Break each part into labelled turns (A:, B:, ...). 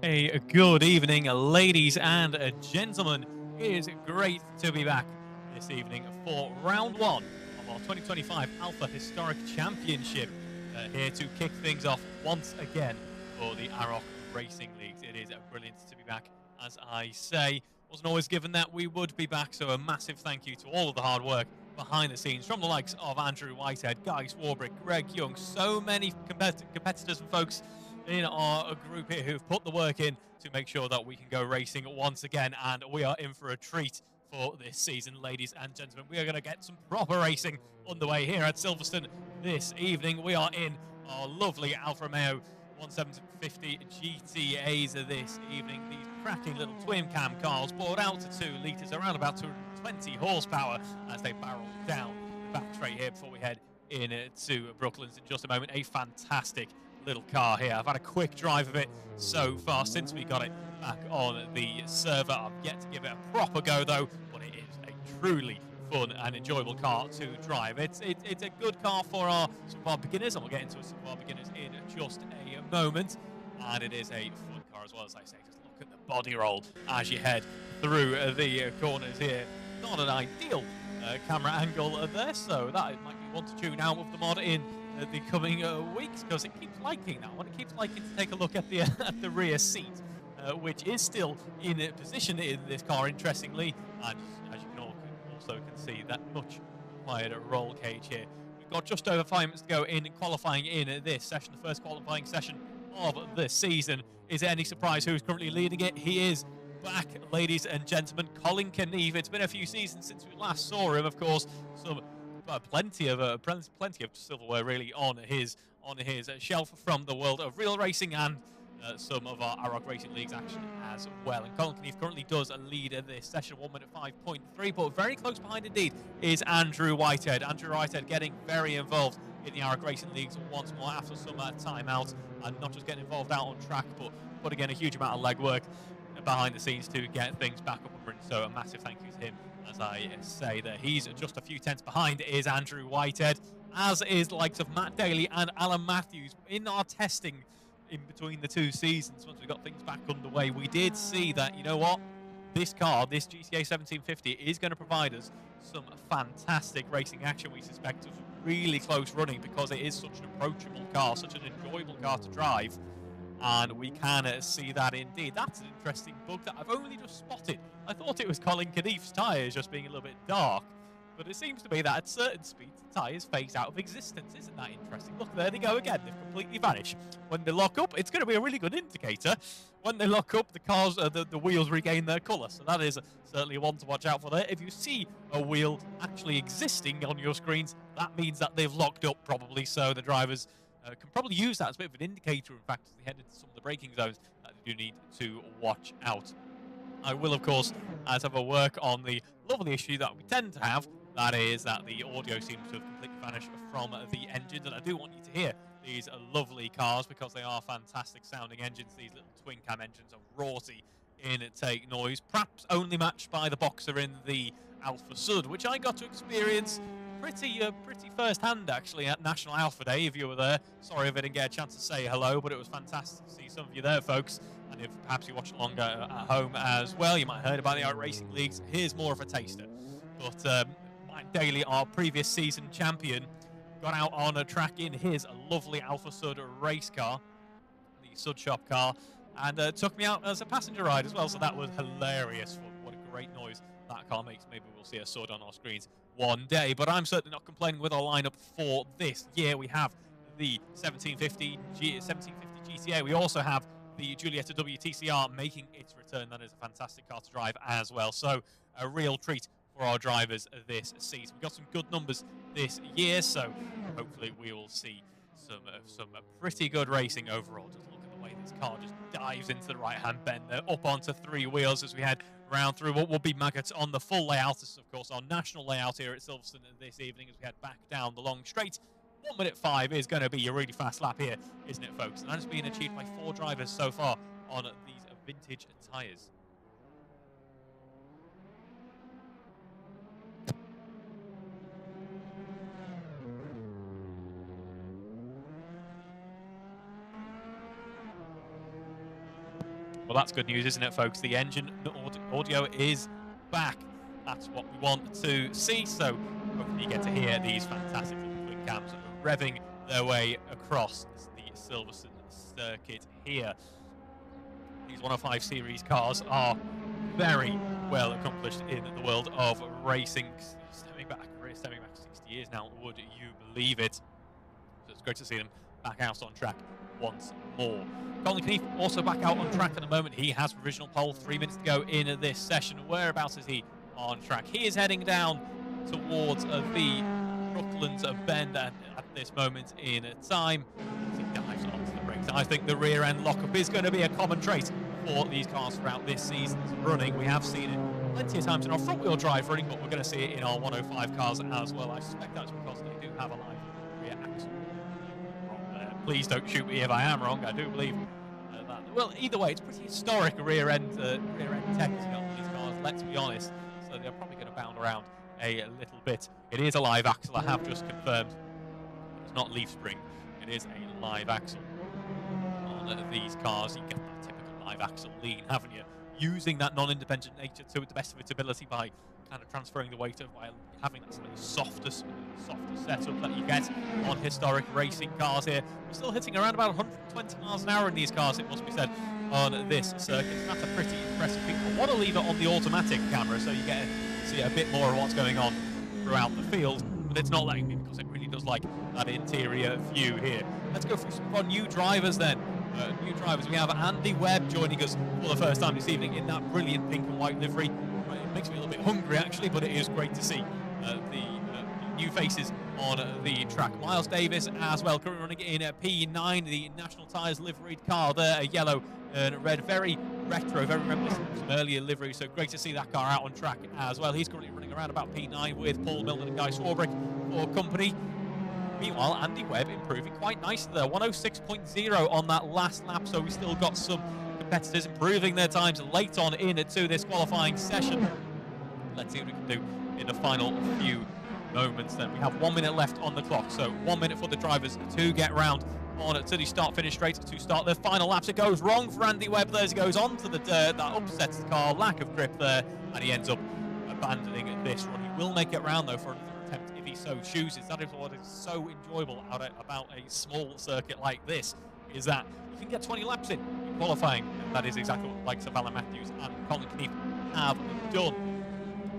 A: A good evening, ladies and gentlemen. It is great to be back this evening for round one of our 2025 Alfa Historic Championship. Here to kick things off once again for the AROC Racing Leagues. It is brilliant to be back, as I say. Wasn't always given that we would be back, so a massive thank you to all of the hard work behind the scenes from the likes of Andrew Whitehead, Guy Swarbrick, Greg Young, so many competitors and folks in our group here who've put the work in to make sure that we can go racing once again, and we are in for a treat for this season, ladies and gentlemen. We are going to get some proper racing underway here at Silverstone this evening. We are in our lovely Alfa Romeo 1750 GTAs this evening. These cracking little twin cam cars bored out to 2 litres, around about 220 horsepower as they barrel down the back straight here before we head into Brooklands in just a moment. A fantastic little car here. I've had a quick drive of it so far since we got it back on the server. I've yet to give it a proper go though, but it is a truly fun and enjoyable car to drive. It's a good car for some of our beginners, and we'll get into some of our beginners in just a moment. And it is a fun car as well, as I say. Just look at the body roll as you head through the corners here. Not an ideal camera angle there, so that might be one to tune out of the mod in the coming weeks, because it keeps liking that one. It keeps liking to take a look at the at the rear seat, which is still in position in this car, interestingly. And as you can also see, that much required roll cage here. We've got just over 5 minutes to go in qualifying in this session, the first qualifying session of the season. Is there any surprise who's currently leading it? He is back, ladies and gentlemen, Colin Knieve. It's been a few seasons since we last saw him. Of course, some plenty of silverware really on his shelf from the world of real racing and some of our AROC Racing League's action as well. And Colin Knieve currently does lead this session, 1 minute 5.3, but very close behind indeed is Andrew Whitehead. Andrew Whitehead getting very involved in the AROC Racing Leagues once more after some time out, and not just getting involved out on track, but putting in a huge amount of legwork behind the scenes to get things back up and running. So a massive thank you to him, as I say that he's just a few tenths behind is Andrew Whitehead, as is the likes of Matt Daly and Alan Matthews. In our testing in between the 2 seasons, once we got things back underway, we did see that, you know what, this car, this GTA 1750, is going to provide us some fantastic racing action. We suspect it's really close running because it is such an approachable car, such an enjoyable car to drive. And we can see that indeed. That's an interesting bug that I've only just spotted. I thought it was Colin Knieve's tyres just being a little bit dark, but it seems to be that at certain speeds, the tyres phase out of existence. Isn't that interesting? Look, there they go again. They've completely vanished. When they lock up, it's going to be a really good indicator. When they lock up, the cars, the wheels regain their colour. So that is certainly one to watch out for there. If you see a wheel actually existing on your screens, that means that they've locked up probably. So the drivers can probably use that as a bit of an indicator, in fact, as they head into some of the braking zones that you need to watch out. I will, of course, have a work on the lovely issue that we tend to have. That is that the audio seems to have completely vanished from the engines, and I do want you to hear these lovely cars because they are fantastic sounding engines. These little twin cam engines are raughty intake noise, perhaps only matched by the Boxer in the Alfa Sud, which I got to experience pretty first hand actually at National Alpha Day. If you were there, sorry if I didn't get a chance to say hello, but it was fantastic to see some of you there, folks. And if perhaps you watched along at home as well, you might have heard about the AROC Racing Leagues. Here's more of a taster. But Mike Daly, our previous season champion, got out on a track in his lovely Alfa Sud race car, the Sud Shop car, and took me out as a passenger ride as well. So that was hilarious. What a great noise that car makes. Maybe we'll see a Sud on our screens one day, but I'm certainly not complaining with our lineup for this year. We have the 1750 GTA. We also have the Giulietta WTCR making its return. That is a fantastic car to drive as well. So a real treat for our drivers this season. We've got some good numbers this year, so hopefully we will see some pretty good racing overall. Just look at the way this car just dives into the right-hand bend there, up onto 3 wheels as we head round through what will be maggots on the full layout. This is, of course, our national layout here at Silverstone this evening as we head back down the long straight. 1 minute 5 is going to be a really fast lap here, isn't it, folks? And that has been achieved by 4 drivers so far on these vintage tyres. Well, that's good news, isn't it, folks? The engine audio is back. That's what we want to see. So hopefully you get to hear these fantastic little twin cams revving their way across the Silverstone circuit here. These 105 series cars are very well accomplished in the world of racing. Stemming back 60 years now, would you believe it? So it's great to see them back out on track once more. Colin Knieve also back out on track at the moment. He has provisional pole, 3 minutes to go in this session. Whereabouts is he on track. He is heading down towards the Brooklands bend at this moment in time. He dives onto the brakes. I think the rear end lockup is going to be a common trait for these cars throughout this season's running. We have seen it plenty of times in our front wheel drive running, but we're going to see it in our 105 cars as well. I suspect that's because they do have a live rear axle. Please don't shoot me if I am wrong. I do believe that. Well, either way, it's pretty historic rear end tech on these cars, let's be honest. So they're probably going to bound around a little bit. It is a live axle, I have just confirmed. It's not leaf spring, it is a live axle on these cars. You get that typical live axle lean, haven't you? Using that non-independent nature to the best of its ability by kind of transferring the weight of while having that slightly softer setup that you get on historic racing cars here. We're still hitting around about 120 miles an hour in these cars, it must be said, on this circuit. That's a pretty impressive thing. I want to leave it on the automatic camera so you get to see a bit more of what's going on throughout the field, but it's not letting me because it really does like that interior view here. Let's go through some of our new drivers then. New drivers, we have Andy Webb joining us for the first time this evening in that brilliant pink and white livery. It makes me a little bit hungry actually, but it is great to see the new faces on the track. Miles Davis as well, currently running in P9, the National Tyres liveried car there, a yellow and red, very retro, very reminiscent of some earlier livery, so great to see that car out on track as well. He's currently running around about P9 with Paul Milner and Guy Swarbrick for company. Meanwhile, Andy Webb improving quite nicely there, 106.0 on that last lap, so we still got some competitors improving their times late on into this qualifying session. Let's see what we can do in the final few moments then. We have 1 minute left on the clock, so 1 minute for the drivers to get round on to the start-finish straight to start their final laps. It goes wrong for Andy Webb there as he goes on to the dirt. That upsets the car, lack of grip there, and he ends up abandoning this run. He will make it round though for another attempt if he so chooses. That is what is so enjoyable about a small circuit like this, is that you can get 20 laps in qualifying. And that is exactly what likes of Alan Matthews and Colin Knief have done.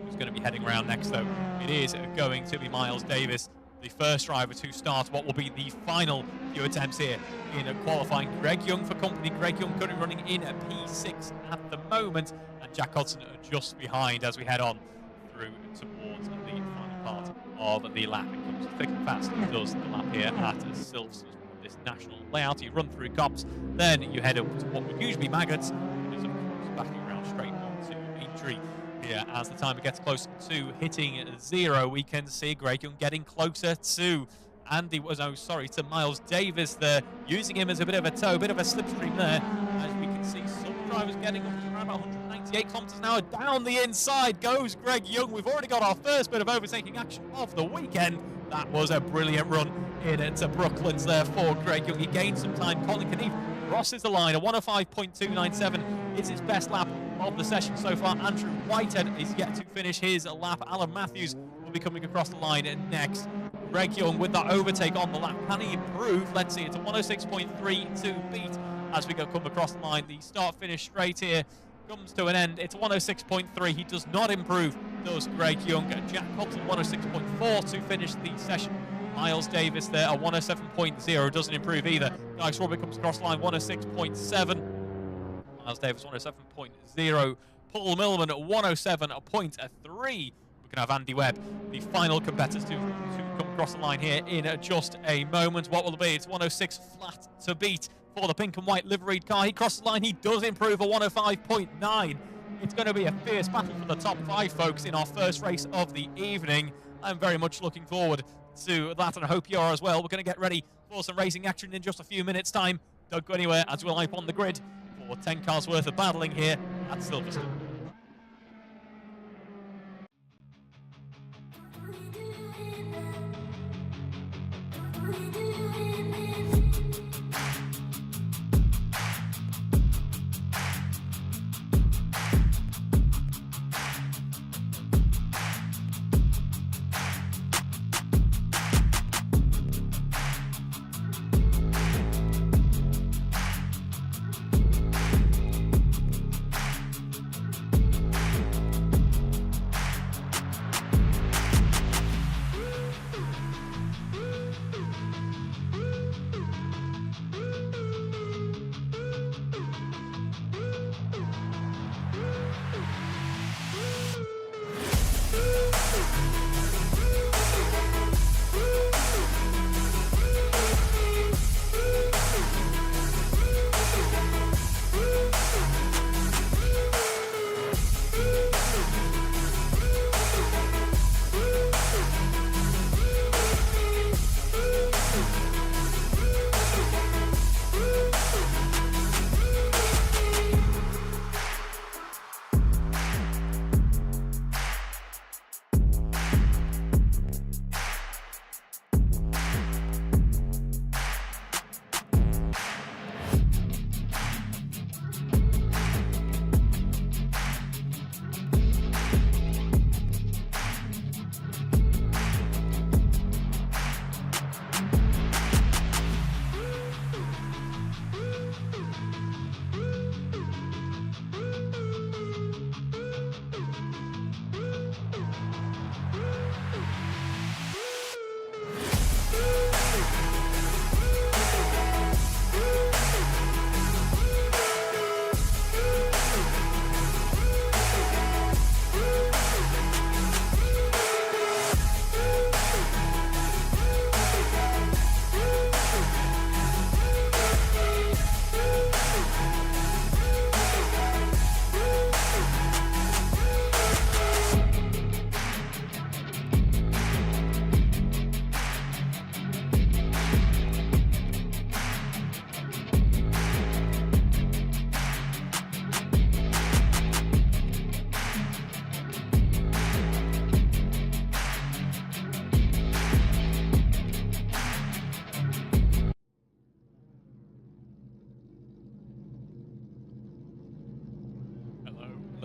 A: Who's going to be heading around next though? It is going to be Miles Davis, the first driver to start what will be the final few attempts here in qualifying. Greg Young for company. Greg Young currently running in at P6 at the moment, and Jack Hodson just behind as we head on through towards the final part of the lap. It comes thick and fast, it does the lap here at Silverstone. This national layout, you run through Cops, then you head up to what would usually be Maggots, and is of course backing around straight onto Aintree. Here, as the timer gets closer to hitting 0, we can see Greg Young getting closer to to Miles Davis there, using him as a bit of a tow, bit of a slipstream there. As we can see, some drivers getting up to around 198 kilometers an hour. Down the inside goes Greg Young. We've already got our first bit of overtaking action of the weekend. That was a brilliant run into Brooklands there for Greg Young. He gained some time. Colin Knief crosses the line. A 105.297 is his best lap of the session so far. Andrew Whitehead is yet to finish his lap. Alan Matthews will be coming across the line next. Greg Young with that overtake on the lap. Can he improve? Let's see. It's a 106.3 to beat as we come across the line. The start-finish straight here comes to an end. It's 106.3. He does not improve, does Greg Young. Jack Hobson 106.4 to finish the session. Miles Davis there, a 107.0, doesn't improve either. Guy Swarbrick comes across the line, 106.7. Miles Davis 107.0. Paul Millman at 107.3. We can have Andy Webb, the final competitors to come across the line here in just a moment. What will it be? It's 106 flat to beat for the pink and white liveried car. He crosses the line, he does improve, a 105.9. It's going to be a fierce battle for the top 5, folks, in our first race of the evening. I'm very much looking forward to that, and I hope you are as well. We're going to get ready for some racing action in just a few minutes' time. Don't go anywhere as we'll hype on the grid for 10 cars worth of battling here at Silverstone.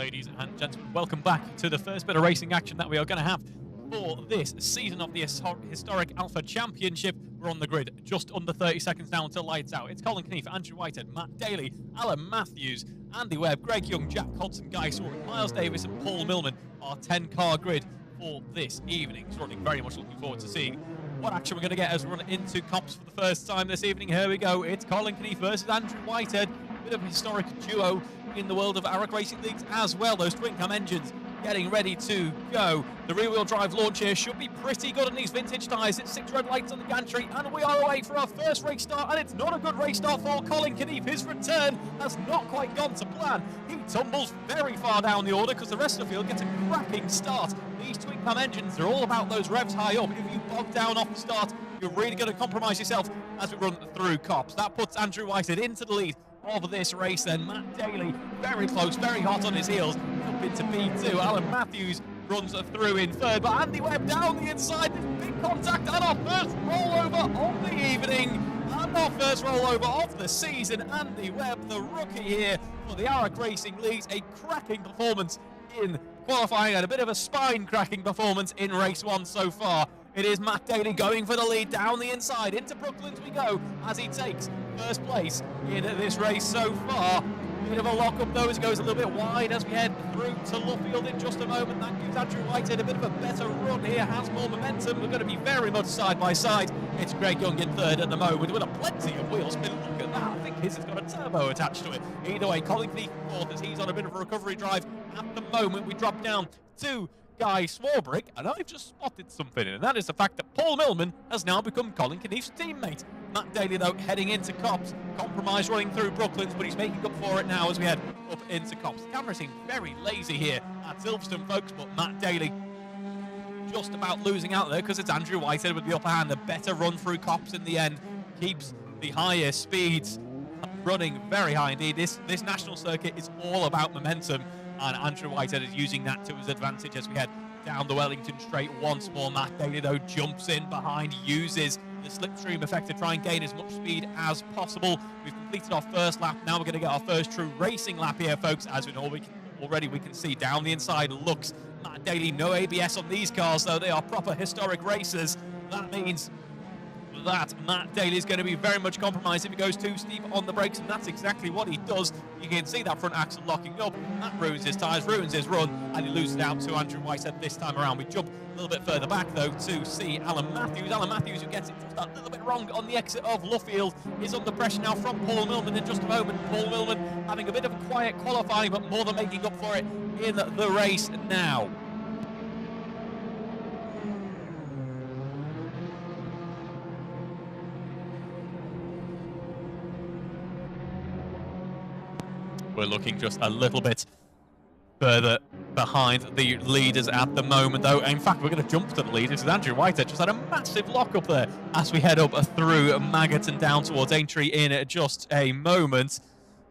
A: ladies and gentlemen. Welcome back to the first bit of racing action that we are going to have for this season of the historic Alfa Championship. We're on the grid, just under 30 seconds now until lights out. It's Colin Knief, Andrew Whitehead, Matt Daly, Alan Matthews, Andy Webb, Greg Young, Jack Hodson, Guy Swarbrick, Miles Davis and Paul Millman. Our 10-car grid for this evening. It's running, very much looking forward to seeing what action we're going to get as we run into comps for the first time this evening. Here we go. It's Colin Knief versus Andrew Whitehead. Bit of a historic duo in the world of AROC Racing Leagues as well. Those twin-cam engines getting ready to go. The rear-wheel drive launch here should be pretty good on these vintage tyres. It's 6 red lights on the gantry, and we are away for our first race start, and it's not a good race start for Colin Knief. His return has not quite gone to plan. He tumbles very far down the order because the rest of the field gets a cracking start. These twin-cam engines, they're all about those revs high up. If you bog down off the start, you're really going to compromise yourself as we run through cops. That puts Andrew Whitehead into the lead of this race then. Matt Daly very close, very hot on his heels, up into P2. Alan Matthews runs through in third, but Andy Webb down the inside. This big contact and our first rollover of the evening and our first rollover of the season. Andy Webb, the rookie here for the AROC Racing Leagues, a cracking performance in qualifying and a bit of a spine-cracking performance in race 1 so far. It is Matt Daly going for the lead down the inside. Into Brooklands we go as he takes first place in this race so far. Bit of a lock-up though as he goes a little bit wide as we head through to Losail in just a moment. That gives Andrew Whitehead a bit of a better run here, has more momentum. We're going to be very much side by side. It's Greg Young in third at the moment with a plenty of wheel spin. Look at that. I think his has got a turbo attached to it. Either way, Colin Knief fourth as he's on a bit of a recovery drive. At the moment, we drop down to Guy Swarbrick, and I've just spotted something, and that is the fact that Paul Millman has now become Colin Knief's teammate. Matt Daly, though, heading into cops. Compromise running through Brooklands, but he's making up for it now as we head up into cops. The camera seems very lazy here at Silverstone, folks, but Matt Daly just about losing out there because it's Andrew Whitehead with the upper hand. A better run through cops in the end. Keeps the higher speeds running very high indeed. This national circuit is all about momentum, and Andrew Whitehead is using that to his advantage as we head down the Wellington straight once more. Matt Daly, though, jumps in behind, uses the slipstream effect to try and gain as much speed as possible. We've completed our first lap. Now we're going to get our first true racing lap here, folks. As we know, already we can see down the inside looks. Matt Daly, no ABS on these cars, though. They are proper historic racers. That means that Matt Daly is going to be very much compromised if he goes too steep on the brakes, and that's exactly what he does. You can see that front axle locking up. That ruins his tyres, ruins his run, and he loses out to Andrew Whitehead this time around. We jump a little bit further back, though, to see Alan Matthews. Alan Matthews, who gets it just a little bit wrong on the exit of Losail, is under pressure now from Paul Millman in just a moment. Paul Millman having a bit of a quiet qualifying, but more than making up for it in the race now. We're looking just a little bit further behind the leaders at the moment, though. In fact, we're going to jump to the leaders as Andrew Whitehead just had a massive lock up there as we head up through Maggot and down towards Aintree in just a moment.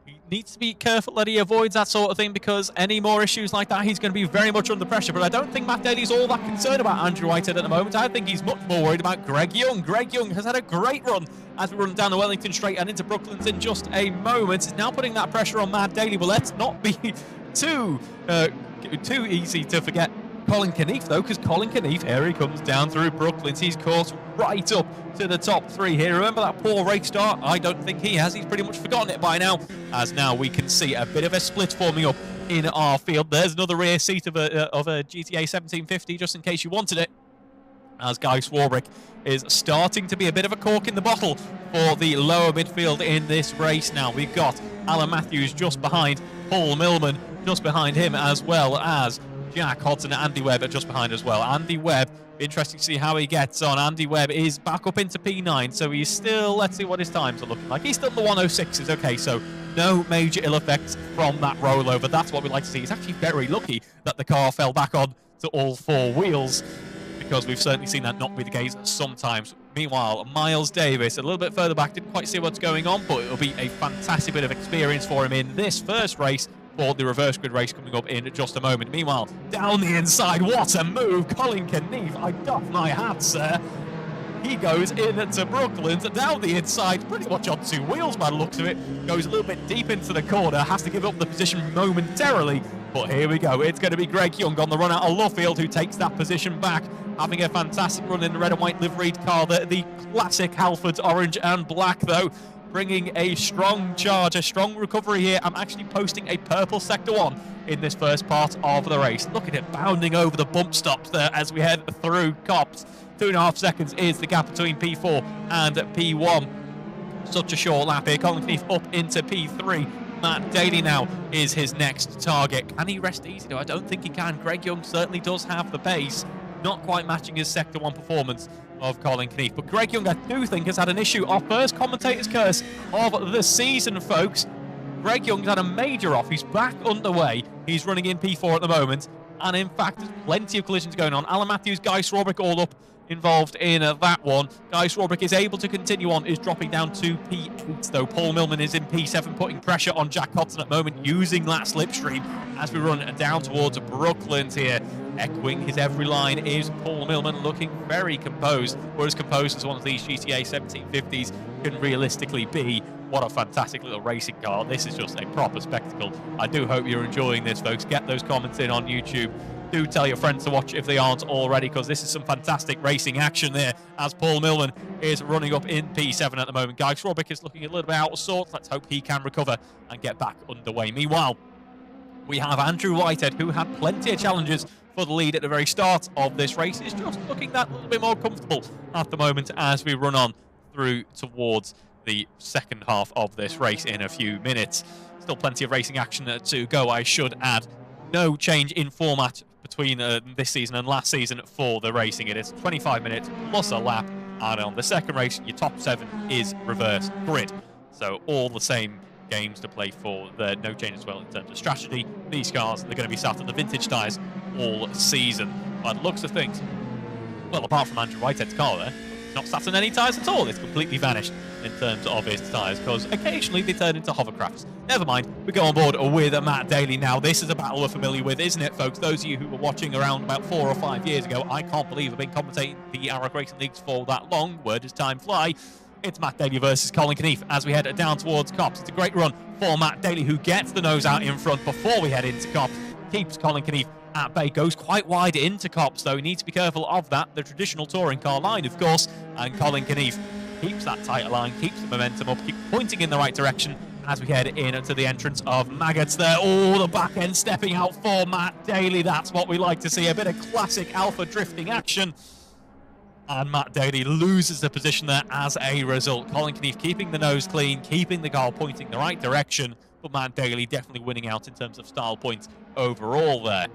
A: He needs to be careful that he avoids that sort of thing, because any more issues like that, he's going to be very much under pressure. But I don't think Matt Daly's all that concerned about Andrew Whitehead at the moment. I think he's much more worried about Greg Young. Greg Young has had a great run as we run down the Wellington straight and into Brooklands in just a moment. It's now putting that pressure on Matt Daly, but let's not be too easy to forget Colin Knief, though, because Colin Knief, here he comes down through Brooklands. He's caught right up to the top 3 here. Remember that poor race start? I don't think he has. He's pretty much forgotten it by now, as now we can see a bit of a split forming up in our field. There's another rear seat of a GTA 1750, just in case you wanted it, as Guy Swarbrick is starting to be a bit of a cork in the bottle for the lower midfield in this race now. We've got Alan Matthews just behind Paul Millman, just behind him, as well as Jack Hodson and Andy Webb are just behind as well. Andy Webb, interesting to see how he gets on. Andy Webb is back up into P9, so he's still, let's see what his times are looking like. He's still in the 106s, okay, so no major ill effects from that rollover. That's what we like to see. He's actually very lucky that the car fell back on to all 4 wheels, because we've certainly seen that not be the case sometimes. Meanwhile, Miles Davis, a little bit further back, didn't quite see what's going on, but it'll be a fantastic bit of experience for him in this first race for the reverse grid race coming up in just a moment. Meanwhile, down the inside, what a move. Colin Knief, I doff my hat, sir. He goes into Brooklands, down the inside, pretty much on 2 wheels by the looks of it. Goes a little bit deep into the corner, has to give up the position momentarily But here we go. It's going to be Greg Young on the run out of Losail who takes that position back, having a fantastic run in the red and white liveried car. The classic Halford's orange and black, though, bringing a strong charge, a strong recovery here. I'm actually posting a purple Sector 1 in this first part of the race. Look at it bounding over the bump stops there as we head through Copse. 2.5 seconds is the gap between P4 and P1. Such a short lap here. Colin Keith up into P3. Matt Daly now is his next target. Can he rest easy? No, I don't think he can. Greg Young certainly does have the pace. Not quite matching his Sector 1 performance of Colin Keith. But Greg Young, I do think, has had an issue. Our first commentator's curse of the season, folks. Greg Young's had a major off. He's back underway. He's running in P4 at the moment. And in fact, there's plenty of collisions going on. Alan Matthews, Guy Swarbrick all up involved in that one. Guy Swarbrick is able to continue on, is dropping down to P8 though. Paul Millman is in P7, putting pressure on Jack Hodson at the moment, using that slipstream as we run down towards Brooklands here. Echoing his every line is Paul Millman, looking very composed, or as composed as one of these GTA 1750s can realistically be. What a fantastic little racing car. This is just a proper spectacle. I do hope you're enjoying this, folks. Get those comments in on YouTube. Do tell your friends to watch if they aren't already, because this is some fantastic racing action there as Paul Millman is running up in P7 at the moment. Guy Swarbrick is looking a little bit out of sorts. Let's hope he can recover and get back underway. Meanwhile, we have Andrew Whitehead, who had plenty of challenges for the lead at the very start of this race. Is just looking that little bit more comfortable at the moment as we run on through towards the second half of this race in a few minutes. Still plenty of racing action to go, I should add. No change in format between this season and last season for the racing. It is 25 minutes plus a lap, and on the second race, your top 7 is reverse grid. So all the same games to play for. There no change as well in terms of strategy. These cars, they're going to be sat on the vintage tyres all season. By the looks of things, well, apart from Andrew Whitehead's car there, not sat on any tyres at all. It's completely vanished in terms of his tyres, because occasionally they turn into hovercrafts. Never mind, we go on board with Matt Daly now. This is a battle we're familiar with, isn't it, folks? Those of you who were watching around about 4 or 5 years ago, I can't believe I've been commentating the AROC Racing Leagues for that long. Where does time fly? It's Matt Daly versus Colin Keith as we head down towards Copse. It's a great run for Matt Daly, who gets the nose out in front before we head into Copse. Keeps Colin Keith at bay, goes quite wide into Copse, though. He needs to be careful of that. The traditional touring car line, of course, and Colin Keith keeps that tighter line, keeps the momentum up, keeps pointing in the right direction as we head in to the entrance of Maggots there. Oh, the back end stepping out for Matt Daly. That's what we like to see, a bit of classic Alfa drifting action. And Matt Daly loses the position there as a result. Colin Keith keeping the nose clean, keeping the car pointing the right direction, but Matt Daly definitely winning out in terms of style points overall there.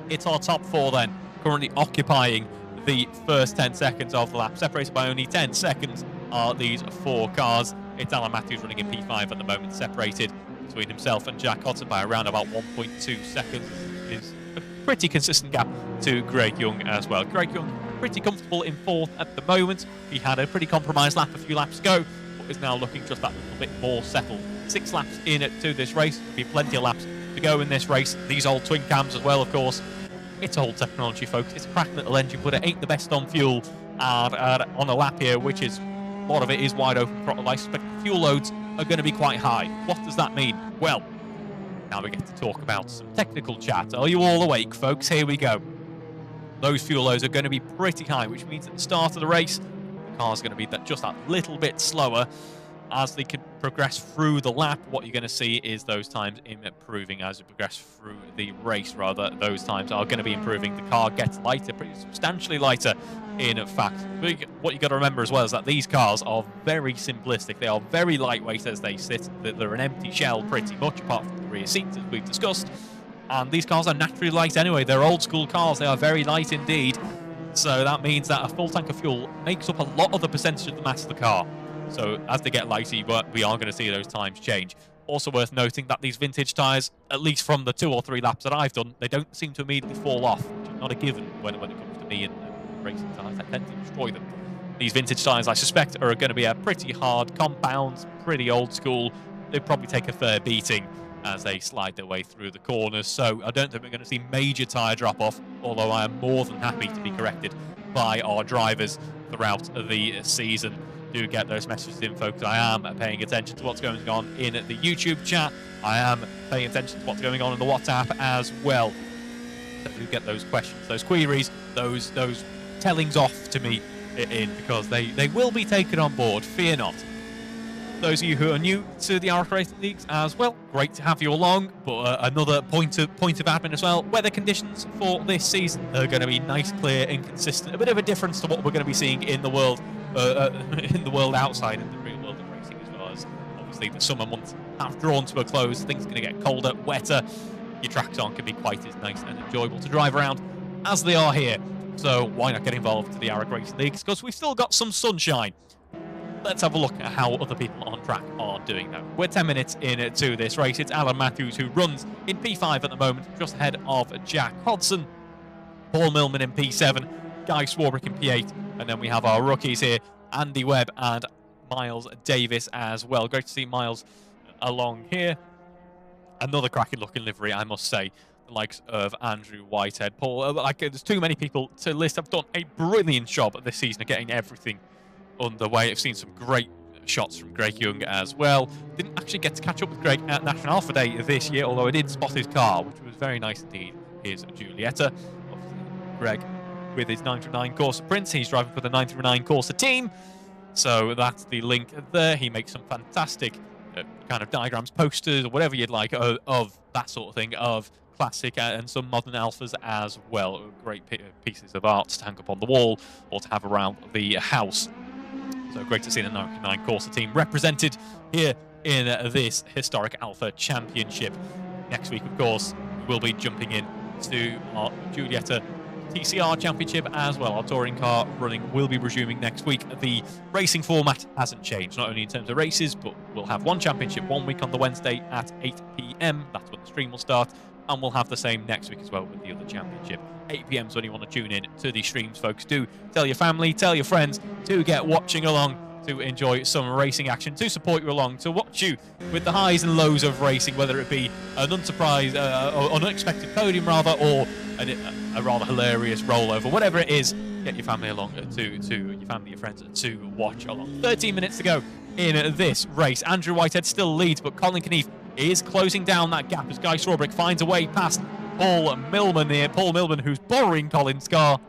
A: It's our top 4 then, currently occupying the first 10 seconds of the lap. Separated by only 10 seconds are these 4 cars. It's Alan Matthews running in P5 at the moment, separated between himself and Jack Hodson by around about 1.2 seconds. Is a pretty consistent gap to Greg Young as well. Greg Young pretty comfortable in 4th at the moment. He had a pretty compromised lap a few laps ago, but is now looking just that little bit more settled. 6 laps in to this race. There'll be plenty of laps to go in this race. These old twin cams as well, of course. It's old technology, folks. It's a crack little engine, but it ain't the best on fuel. On a lap here, which is, a lot of it is wide open throttle. I suspect fuel loads are going to be quite high. What does that mean? Well, now we get to talk about some technical chat. Are you all awake, folks? Here we go. Those fuel loads are going to be pretty high, which means at the start of the race, the car's going to be just that little bit slower. As they can progress through the lap, what you're going to see is those times improving as you progress through the race, rather. Those times are going to be improving. The car gets lighter, pretty substantially lighter, in fact. What you got to remember as well is that these cars are very simplistic. They are very lightweight as they sit. They're an empty shell pretty much, apart from the rear seats, as we've discussed. And these cars are naturally light anyway. They're old school cars. They are very light indeed. So that means that a full tank of fuel makes up a lot of the percentage of the mass of the car. So as they get lighter, we are going to see those times change. Also worth noting that these vintage tyres, at least from the 2 or 3 laps that I've done, they don't seem to immediately fall off, which is not a given when it comes to me and racing tyres. I tend to destroy them. These vintage tyres, I suspect, are going to be a pretty hard compound, pretty old school. They probably take a fair beating as they slide their way through the corners. So I don't think we're going to see major tyre drop-off, although I am more than happy to be corrected by our drivers throughout the season. do get those messages in, folks. I am paying attention to what's going on in the YouTube chat. I am paying attention to what's going on in the WhatsApp as well. So do get those questions, those queries, those tellings off to me in, because they will be taken on board. Fear not. Those of you who are new to the AROC Racing Leagues as well, great to have you along. But another point of admin as well. Weather conditions for this season are going to be nice, clear, and consistent. A bit of a difference to what we're going to be seeing in the world, outside in the real world of racing as well. As obviously the summer months have drawn to a close, things are going to get colder, wetter. Your tracks aren't going to be quite as nice and enjoyable to drive around as they are here. So why not get involved to the AROC Racing Leagues? Because we've still got some sunshine. Let's have a look at how other people on track are doing now. We're 10 minutes into this race. It's Alan Matthews who runs in P5 at the moment, just ahead of Jack Hodson. Paul Millman in P7, Guy Swarbrick in P8, and then we have our rookies here, Andy Webb and Miles Davis as well. Great to see Miles along here. Another cracking looking livery, I must say. The likes of Andrew Whitehead, Paul. There's too many people to list. Have done a brilliant job this season of getting everything underway. I've seen some great shots from Greg Young as well. Didn't actually get to catch up with Greg at National Alpha Day this year, although I did spot his car, which was very nice indeed. Here's Giulietta. Obviously, Greg with his 939 Corsa Prince. He's driving for the 939 Corsa team. So that's the link there. He makes some fantastic kind of diagrams, posters, or whatever you'd like of that sort of thing, of classic and some modern Alphas as well. Great pieces of art to hang up on the wall or to have around the house. So great to see the 99 Corsa team represented here in this historic Alpha Championship. Next week, of course, we'll be jumping in to our Giulietta TCR Championship as well. Our touring car running will be resuming next week. The racing format hasn't changed, not only in terms of races, but we'll have one championship 1 week on the Wednesday at 8 p.m. That's when the stream will start. And we'll have the same next week as well with the other championship. 8 p.m. is when you want to tune in to these streams, folks. Do tell your family, tell your friends to get watching along, to enjoy some racing action, to support you along, to watch you with the highs and lows of racing, whether it be an or unexpected podium rather, or a rather hilarious rollover, whatever it is. Get your family along to your family, your friends to watch along. 13 minutes to go in this race. Andrew Whitehead still leads, but Colin Knief is closing down that gap as Guy Swarbrick finds a way past Paul Millman here. Paul Millman, who's borrowing Colin's car.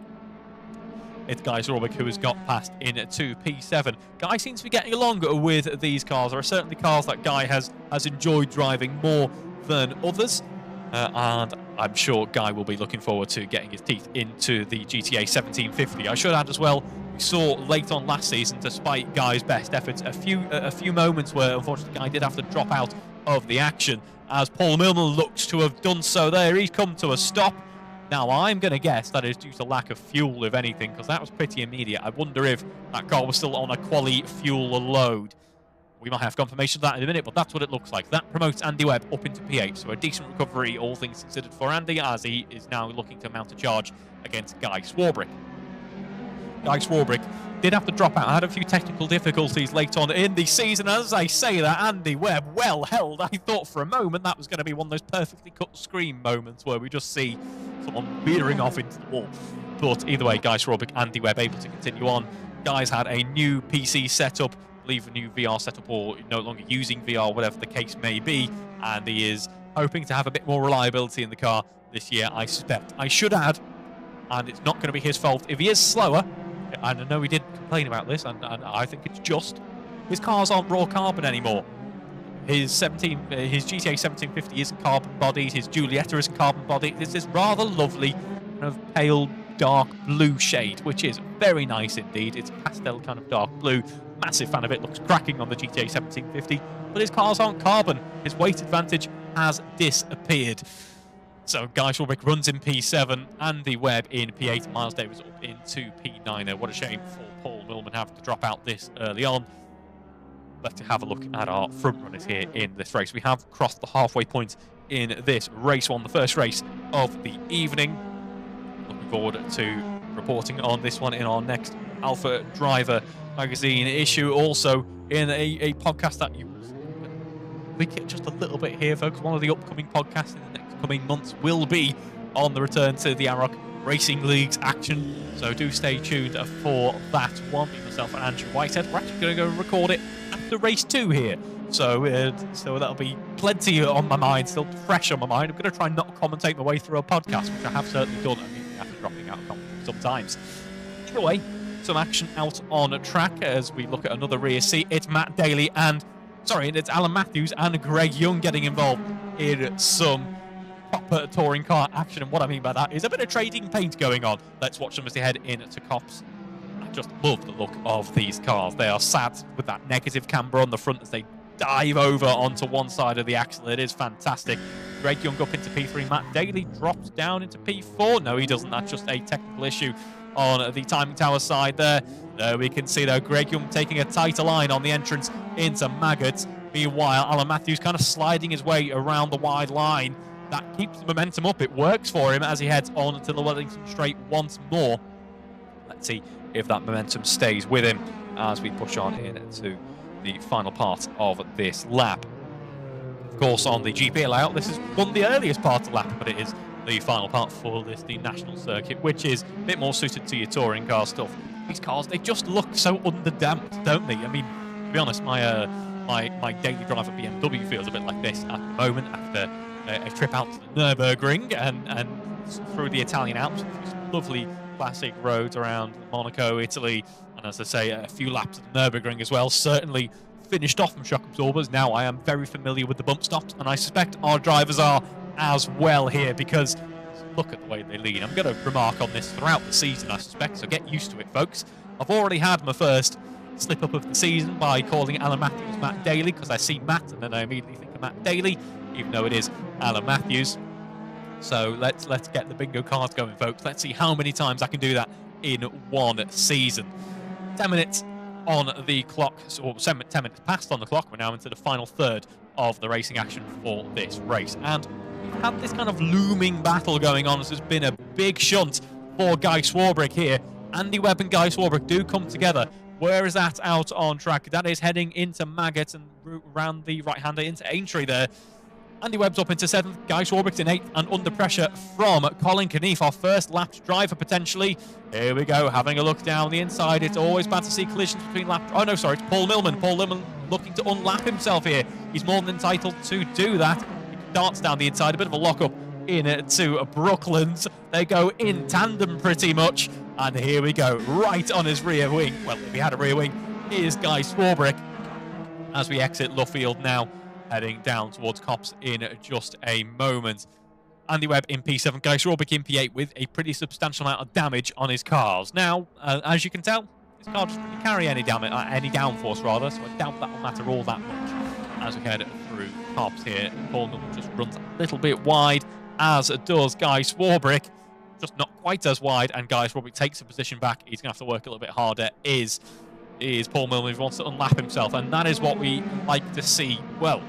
A: It's Guy Swarbrick who has got past into P7. Guy seems to be getting along with these cars. There are certainly cars that Guy has enjoyed driving more than others. And I'm sure Guy will be looking forward to getting his teeth into the GTA 1750. I should add as well, we saw late on last season, despite Guy's best efforts, a few moments where unfortunately Guy did have to drop out of the action, as Paul Millman looks to have done so there. He's come to a stop. Now, I'm going to guess that is due to lack of fuel, if anything, because that was pretty immediate. I wonder if that car was still on a quali fuel load. We might have confirmation of that in a minute, but that's what it looks like. That promotes Andy Webb up into P8, so a decent recovery, all things considered, for Andy, as he is now looking to mount a charge against Guy Swarbrick. Guy Swarbrick did have to drop out. I had a few technical difficulties late on in the season. As I say that, Andy Webb, well held. I thought for a moment that was going to be one of those perfectly cut screen moments where we just see someone veering off into the wall. But either way, Guy Swarbrick, Andy Webb able to continue on. Guy's had a new PC setup, I believe a new VR setup, or no longer using VR, whatever the case may be. And he is hoping to have a bit more reliability in the car this year, I suspect. I should add, and it's not going to be his fault, if he is slower, and I know he did complain about this, and I think it's just, his cars aren't raw carbon anymore. His GTA 1750 isn't carbon bodied, his Giulietta isn't carbon bodied. It's this rather lovely kind of pale dark blue shade, which is very nice indeed. It's pastel kind of dark blue. Massive fan of it, looks cracking on the GTA 1750, but his cars aren't carbon. His weight advantage has disappeared. So Guy Swarbrick runs in P7, Andy Webb in P8, Miles Davis up into P9. What a shame for Paul Millman having to drop out this early on. Let's have a look at our front runners here in this race. We have crossed the halfway point in this race one, the first race of the evening. Looking forward to reporting on this one in our next Alpha Driver magazine issue. Also in a podcast that you link it just a little bit here, folks. One of the upcoming podcasts in the next coming months will be on the return to the AROC Racing League's action. So do stay tuned for that one. Myself and Andrew Whitehead. We're actually going to go record it after race 2 here. So that'll be plenty on my mind, still fresh on my mind. I'm going to try not to commentate my way through a podcast, which I have certainly done. I mean, after dropping out of commentary sometimes. Either way, some action out on track as we look at another rear seat. It's Matt Daly it's Alan Matthews and Greg Young getting involved in some proper touring car action. And what I mean by that is a bit of trading paint going on. Let's watch them as they head into Cops. I just love the look of these cars. They are sat with that negative camber on the front as they dive over onto one side of the axle. It is fantastic. Greg Young up into P3. Matt Daly drops down into P4. No, he doesn't. That's just a technical issue on the timing tower side there. There we can see, though, Greg Young taking a tighter line on the entrance into Maggots. Meanwhile, Alan Matthews kind of sliding his way around the wide line. That keeps the momentum up. It works for him as he heads on to the Wellington Straight once more. Let's see if that momentum stays with him as we push on into the final part of this lap. Of course, on the GP layout, this is one of the earliest parts of the lap, but it is the final part for the national circuit, which is a bit more suited to your touring car stuff. These cars, they just look so underdamped, don't they? I mean, to be honest, my daily drive at BMW feels a bit like this at the moment after a trip out to the Nürburgring and through the Italian Alps. Lovely classic roads around Monaco, Italy, and as I say, a few laps at the Nürburgring as well. Certainly finished off from shock absorbers. Now I am very familiar with the bump stops, and I suspect our drivers are as well here, because look at the way they lean. I'm going to remark on this throughout the season, I suspect, so get used to it, folks. I've already had my first slip-up of the season by calling Alan Matthews Matt Daly, because I see Matt and then I immediately think of Matt Daly, even though it is Alan Matthews. So let's get the bingo cards going, folks. Let's see how many times I can do that in one season. 10 minutes on the clock, or 10 minutes past on the clock. We're now into the final third of the racing action for this race. And we've had this kind of looming battle going on. There's been a big shunt for Guy Swarbrick here. Andy Webb and Guy Swarbrick do come together. Where is that out on track? That is heading into Maggot and around the right-hander into Aintree there. Andy Webb's up into 7th, Guy Swarbrick's in 8th, and under pressure from Colin Knief, our first lapped driver potentially. Here we go, having a look down the inside. It's always bad to see collisions between laps. Oh no, sorry, it's Paul Millman. Paul Millman looking to unlap himself here. He's more than entitled to do that. He darts down the inside, a bit of a lock-up into Brooklands. They go in tandem pretty much. And here we go, right on his rear wing. Well, if he had a rear wing, here's Guy Swarbrick as we exit Luffield now, heading down towards Cops in just a moment. Andy Webb in P7, Guy Swarbrick in P8 with a pretty substantial amount of damage on his cars. Now, as you can tell, his car doesn't really carry any damage, any downforce rather, so I doubt that will matter all that much as we head through Cops here. Paul just runs a little bit wide, as does Guy Swarbrick. Just not quite as wide, and Guy Swarbrick takes a position back. He's going to have to work a little bit harder. Is Paul Millman, who wants to unlap himself, and that is what we like to see. Well,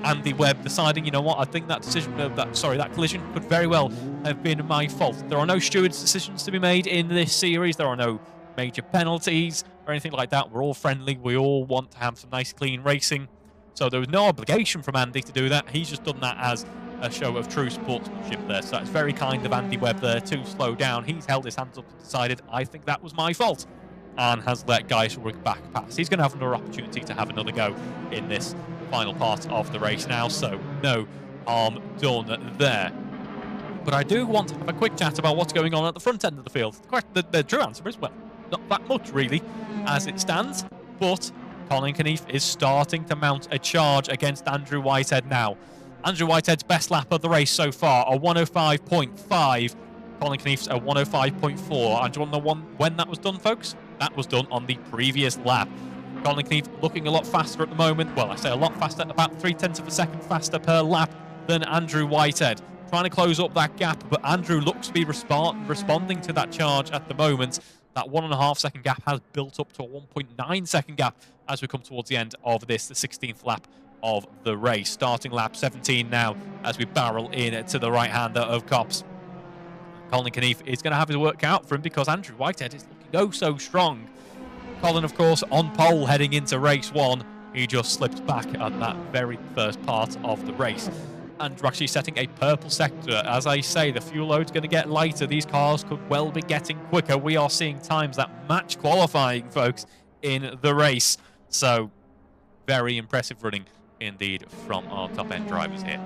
A: Andy Webb deciding, you know what, I think that decision, that collision could very well have been my fault. There are no stewards' decisions to be made in this series. There are no major penalties or anything like that. We're all friendly. We all want to have some nice, clean racing. So there was no obligation from Andy to do that. He's just done that as a show of true sportsmanship there. So that's very kind of Andy Webb there to slow down. He's held his hands up and decided, I think that was my fault, and has let Guy Swarbrick back pass. He's going to have another opportunity to have another go in this final part of the race now, so no harm done there. But I do want to have a quick chat about what's going on at the front end of the field. The true answer is, well, not that much really as it stands, but Colin Knief is starting to mount a charge against Andrew Whitehead now. Andrew Whitehead's best lap of the race so far, a 105.5. Colin Knief's a 105.4. And do you want to know when that was done, folks? That was done on the previous lap. Colin Knief looking a lot faster at the moment. Well, I say a lot faster, about 0.3 of a second faster per lap than Andrew Whitehead. Trying to close up that gap, but Andrew looks to be responding to that charge at the moment. That 1.5 second gap has built up to a 1.9 second gap as we come towards the end of this, the 16th lap of the race. Starting lap 17 now as we barrel in to the right-hander of Cops. Colin Knief is going to have his work out for him because Andrew Whitehead is looking oh so strong. Colin, of course, on pole heading into race 1. He just slipped back at that very first part of the race. and we're actually setting a purple sector. As I say, the fuel load's going to get lighter. These cars could well be getting quicker. We are seeing times that match qualifying, folks, in the race. So, very impressive running indeed from our top-end drivers here.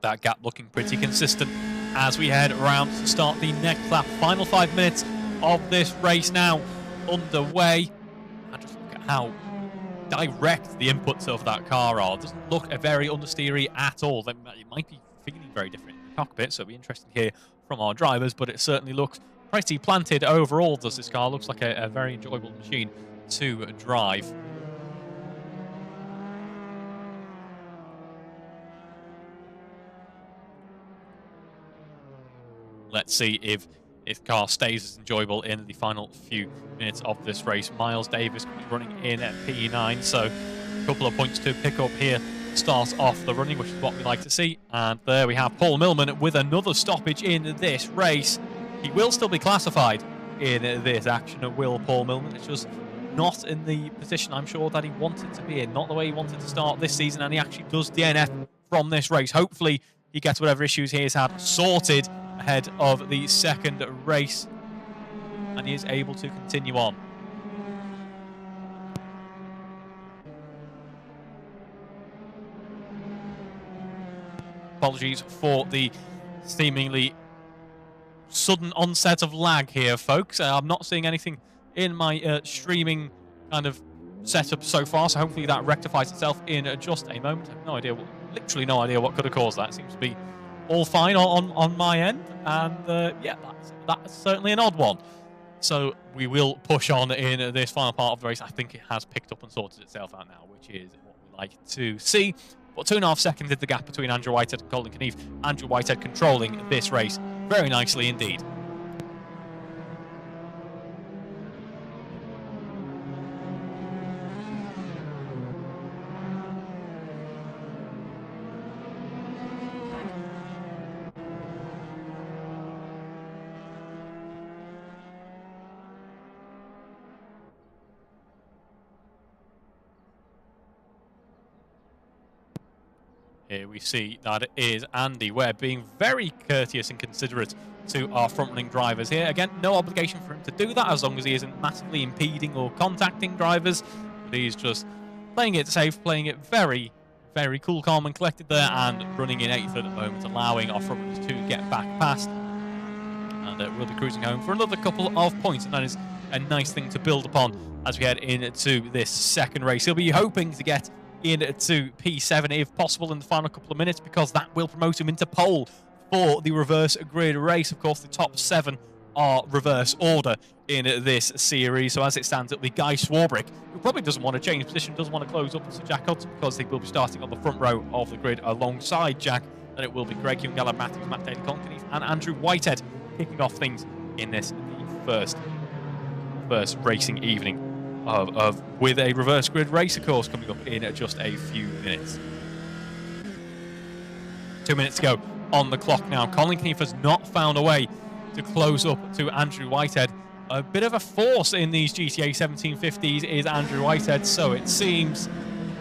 A: That gap looking pretty consistent as we head around to start the next lap. Final 5 minutes of this race now underway. And just look at how direct the inputs of that car are. It doesn't look very understeery at all. It might be feeling very different in the cockpit, so it'll be interesting to hear from our drivers, but it certainly looks pretty planted overall, does this car. Looks like a very enjoyable machine to drive. Let's see if car stays as enjoyable in the final few minutes of this race. Miles Davis running in at P9, so a couple of points to pick up here. Start off the running, which is what we like to see. And there we have Paul Millman with another stoppage in this race. He will still be classified in this action, will Paul Millman. It's just not in the position I'm sure that he wanted to be in, not the way he wanted to start this season, and he actually does DNF from this race. Hopefully he gets whatever issues he has had sorted ahead of the second race, and he is able to continue on. Apologies for the seemingly sudden onset of lag here, folks. I'm not seeing anything in my streaming kind of setup so far, so hopefully that rectifies itself in just a moment. I have no idea, literally no idea what could have caused that. It seems to be all fine on my end, and yeah, that's certainly an odd one. So we will push on in this final part of the race. I think it has picked up and sorted itself out now, which is what we like to see. But 2.5 seconds is the gap between Andrew Whitehead and Colin Knief. Andrew Whitehead controlling this race very nicely indeed. Here we see that it is Andy Webb being very courteous and considerate to our front-running drivers here. Again, no obligation for him to do that as long as he isn't massively impeding or contacting drivers. But he's just playing it safe, playing it very, very cool, calm and collected there, and running in 8th at the moment, allowing our front-runners to get back past. And we'll be cruising home for another couple of points, and that is a nice thing to build upon as we head into this second race. He'll be hoping to get into P7 if possible in the final couple of minutes, because that will promote him into pole for the reverse grid race. Of course, the top 7 are reverse order in this series. So as it stands, it'll be Guy Swarbrick, who probably doesn't want to change position, doesn't want to close up to Jack Hudson, because they will be starting on the front row of the grid alongside Jack. And it will be Greg Young, Alan Matthews, Matt Taylor, Colin Knief, and Andrew Whitehead kicking off things in this the first racing evening with a reverse grid race, of course, coming up in just a few minutes. 2 minutes to go on the clock now. Colin Knief has not found a way to close up to Andrew Whitehead. A bit of a force in these GTA 1750s is Andrew Whitehead, so it seems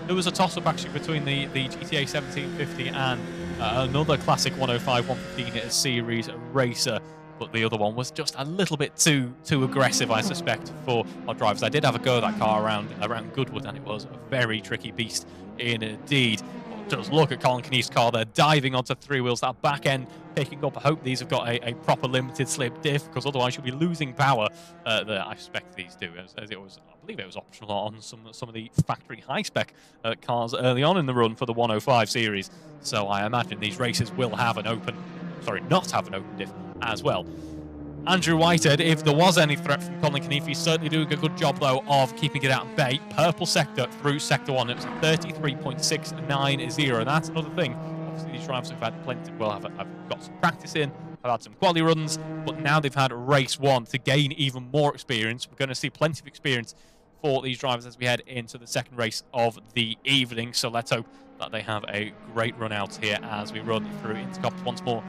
A: there was a toss-up actually between the GTA 1750 and another classic 105 115 series racer. But the other one was just a little bit too aggressive, I suspect, for our drivers. I did have a go at that car around Goodwood, and it was a very tricky beast indeed. But just look at Colin Knief's car there, diving onto 3 wheels, that back end picking up. I hope these have got a proper limited slip diff, because otherwise you'll be losing power there. I suspect these do, as it was, I believe it was optional on some of the factory high-spec cars early on in the run for the 105 series. So I imagine these races will have not have an open diff as well. Andrew Whitehead, if there was any threat from Colin Knief, he's certainly doing a good job, though, of keeping it at bay. Purple sector through sector 1. It was 33.690, and that's another thing. Obviously, these drivers have had plenty, have got some practice in, have had some quality runs, but now they've had race one to gain even more experience. We're going to see plenty of experience for these drivers as we head into the second race of the evening. So let's hope that they have a great run out here as we run through Intercops once more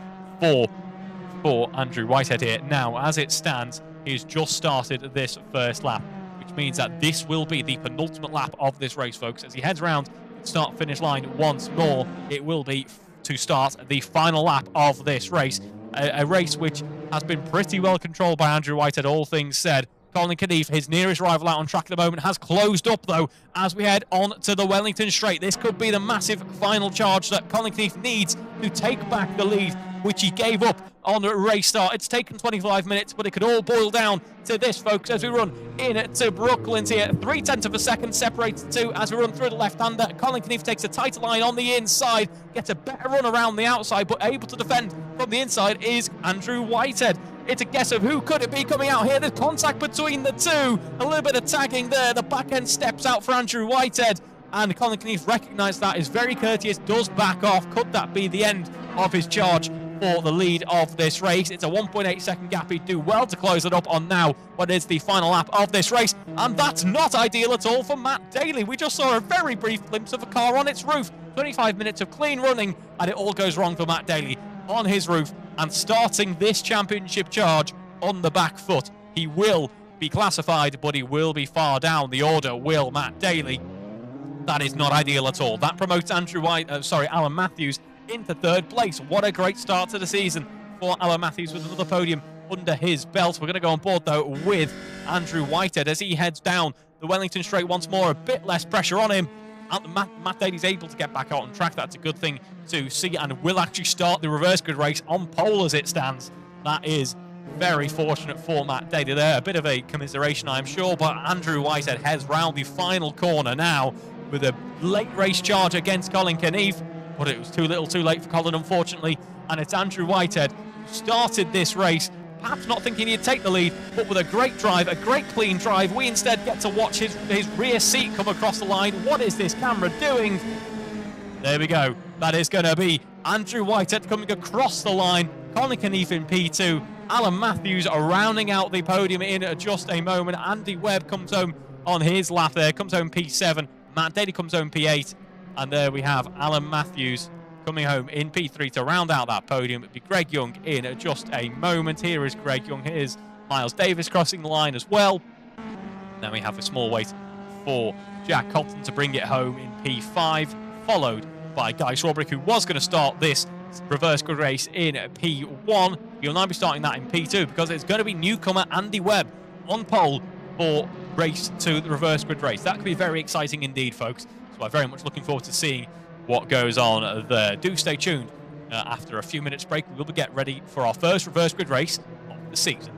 A: for Andrew Whitehead here. Now, as it stands, he's just started this first lap, which means that this will be the penultimate lap of this race, folks. As he heads around the start-finish line once more, it will be to start the final lap of this race. A race which has been pretty well controlled by Andrew Whitehead, all things said. Colin Knief, his nearest rival out on track at the moment, has closed up, though, as we head on to the Wellington Straight. This could be the massive final charge that Colin Knief needs to take back the lead, which he gave up on the race start. It's taken 25 minutes, but it could all boil down to this, folks, as we run into Brooklands here. 0.3 of a second separates the two as we run through the left-hander. Colin Knief takes a tighter line on the inside, gets a better run around the outside, but able to defend from the inside is Andrew Whitehead. It's a guess of who could it be coming out here. There's contact between the two. A little bit of tagging there. The back end steps out for Andrew Whitehead. And Colin Knief recognised that, is very courteous, does back off. Could that be the end of his charge for the lead of this race? It's a 1.8 second gap. He'd do well to close it up on now, but it's the final lap of this race. And that's not ideal at all for Matt Daly. We just saw a very brief glimpse of a car on its roof. 25 minutes of clean running, and it all goes wrong for Matt Daly on his roof and starting this championship charge on the back foot. He will be classified, but he will be far down the order, will Matt Daly. That is not ideal at all. That promotes Alan Matthews into third place. What a great start to the season for Alan Matthews with another podium under his belt. We're going to go on board, though, with Andrew Whitehead as he heads down the Wellington Straight once more. A bit less pressure on him. Matt Daly's able to get back out on track. That's a good thing to see, and will actually start the reverse grid race on pole as it stands. That is very fortunate for Matt Daly there. A bit of a commiseration, I'm sure, but Andrew Whitehead heads round the final corner now with a late race charge against Colin Knief, but it was too little too late for Colin, unfortunately, and it's Andrew Whitehead who started this race, perhaps not thinking he'd take the lead, but with a great drive, a great clean drive. We instead get to watch his rear seat come across the line. What is this camera doing? There we go. That is going to be Andrew Whitehead coming across the line. Colin Knief in P2. Alan Matthews rounding out the podium in just a moment. Andy Webb comes home on his lap there, comes home P7. Matt Daly comes home P8. And there we have Alan Matthews coming home in P3 to round out that podium. It'll be Greg Young in just a moment. Here is Greg Young. Here's Miles Davis crossing the line as well. Then we have a small wait for Jack Colton to bring it home in P5, followed by Guy Swarbrick, who was going to start this reverse grid race in P1. He'll now be starting that in P2 because it's going to be newcomer Andy Webb on pole for race 2, the reverse grid race. That could be very exciting indeed, folks. So I'm very much looking forward to seeing what goes on there. Do stay tuned. After a few minutes break, we will get ready for our first reverse grid race of the season.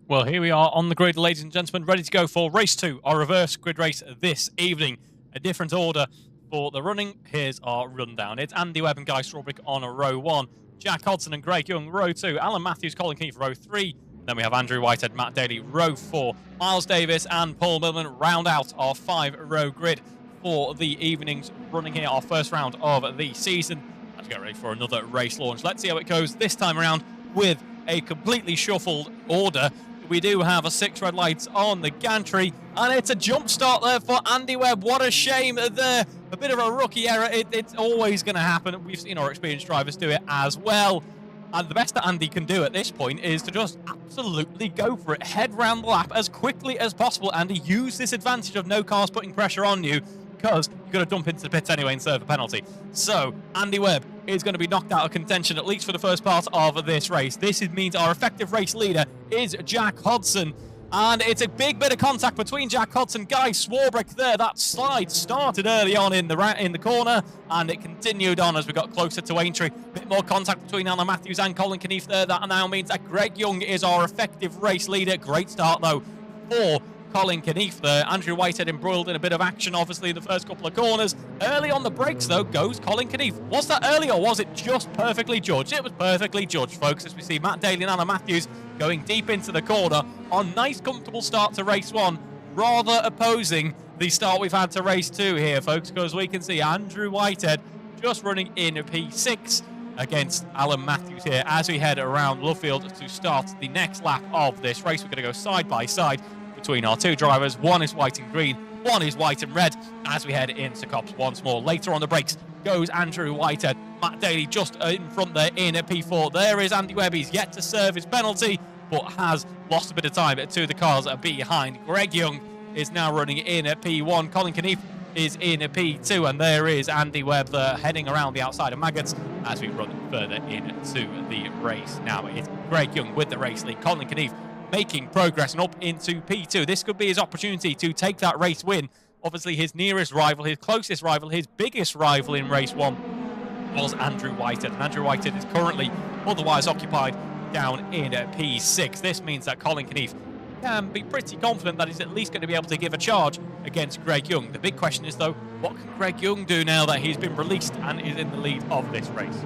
A: Well, here we are on the grid, ladies and gentlemen, ready to go for race 2, our reverse grid race this evening. A different order for the running. Here's our rundown. It's Andy Webb and Guy Strawbrick on row 1, Jack Hodson and Greg Young row 2, Alan Matthews, Colin Keefe row 3, then we have Andrew Whitehead, Matt Daly row 4, Miles Davis and Paul Millman round out our 5-row grid for the evening's running here, our first round of the season. Let's get ready for another race launch. Let's see how it goes this time around with a completely shuffled order. We do have a 6 red lights on the gantry, and it's a jump start there for Andy Webb. What a shame there. A bit of a rookie error. It's always going to happen. We've seen our experienced drivers do it as well. And the best that Andy can do at this point is to just absolutely go for it. Head round the lap as quickly as possible, Andy. Use this advantage of no cars putting pressure on you, because you've got to dump into the pits anyway and serve a penalty. So Andy Webb is going to be knocked out of contention, at least for the first part of this race. This means our effective race leader is Jack Hodson. And it's a big bit of contact between Jack Hodson and Guy Strawbrick there. That slide started early on in the corner, and it continued on as we got closer to Aintree. A bit more contact between Alan Matthews and Colin Keefe there. That now means that Greg Young is our effective race leader. Great start, though, for Colin Keefe there. Andrew Whitehead embroiled in a bit of action, obviously, in the first couple of corners. Early on the brakes, though, goes Colin Keefe. Was that early, or was it just perfectly judged? It was perfectly judged, folks, as we see Matt Daly and Alan Matthews going deep into the corner on nice, comfortable start to race 1, rather opposing the start we've had to race 2 here, folks, because we can see Andrew Whitehead just running in P6 against Alan Matthews here as we head around Losail to start the next lap of this race. We're going to go side by side between our 2 drivers. One is white and green, one is white and red, as we head into Cops once more. Later on the brakes goes Andrew Whitehead. Matt Daly just in front there in a P4. There is Andy Webb. He's yet to serve his penalty, but has lost a bit of time to the cars behind. Greg Young is now running in at P1. Colin Keefe is in a P2, and there is Andy Webb heading around the outside of Maggots as we run further into the race. Now it's Greg Young with the race lead. Colin Keefe making progress and up into P2. This could be his opportunity to take that race win. Obviously, his nearest rival, his closest rival, his biggest rival in race 1 was Andrew Whitehead. And Andrew Whitehead is currently otherwise occupied down in P6. This means that Colin Keefe can be pretty confident that he's at least going to be able to give a charge against Greg Young. The big question is, though, what can Greg Young do now that he's been released and is in the lead of this race?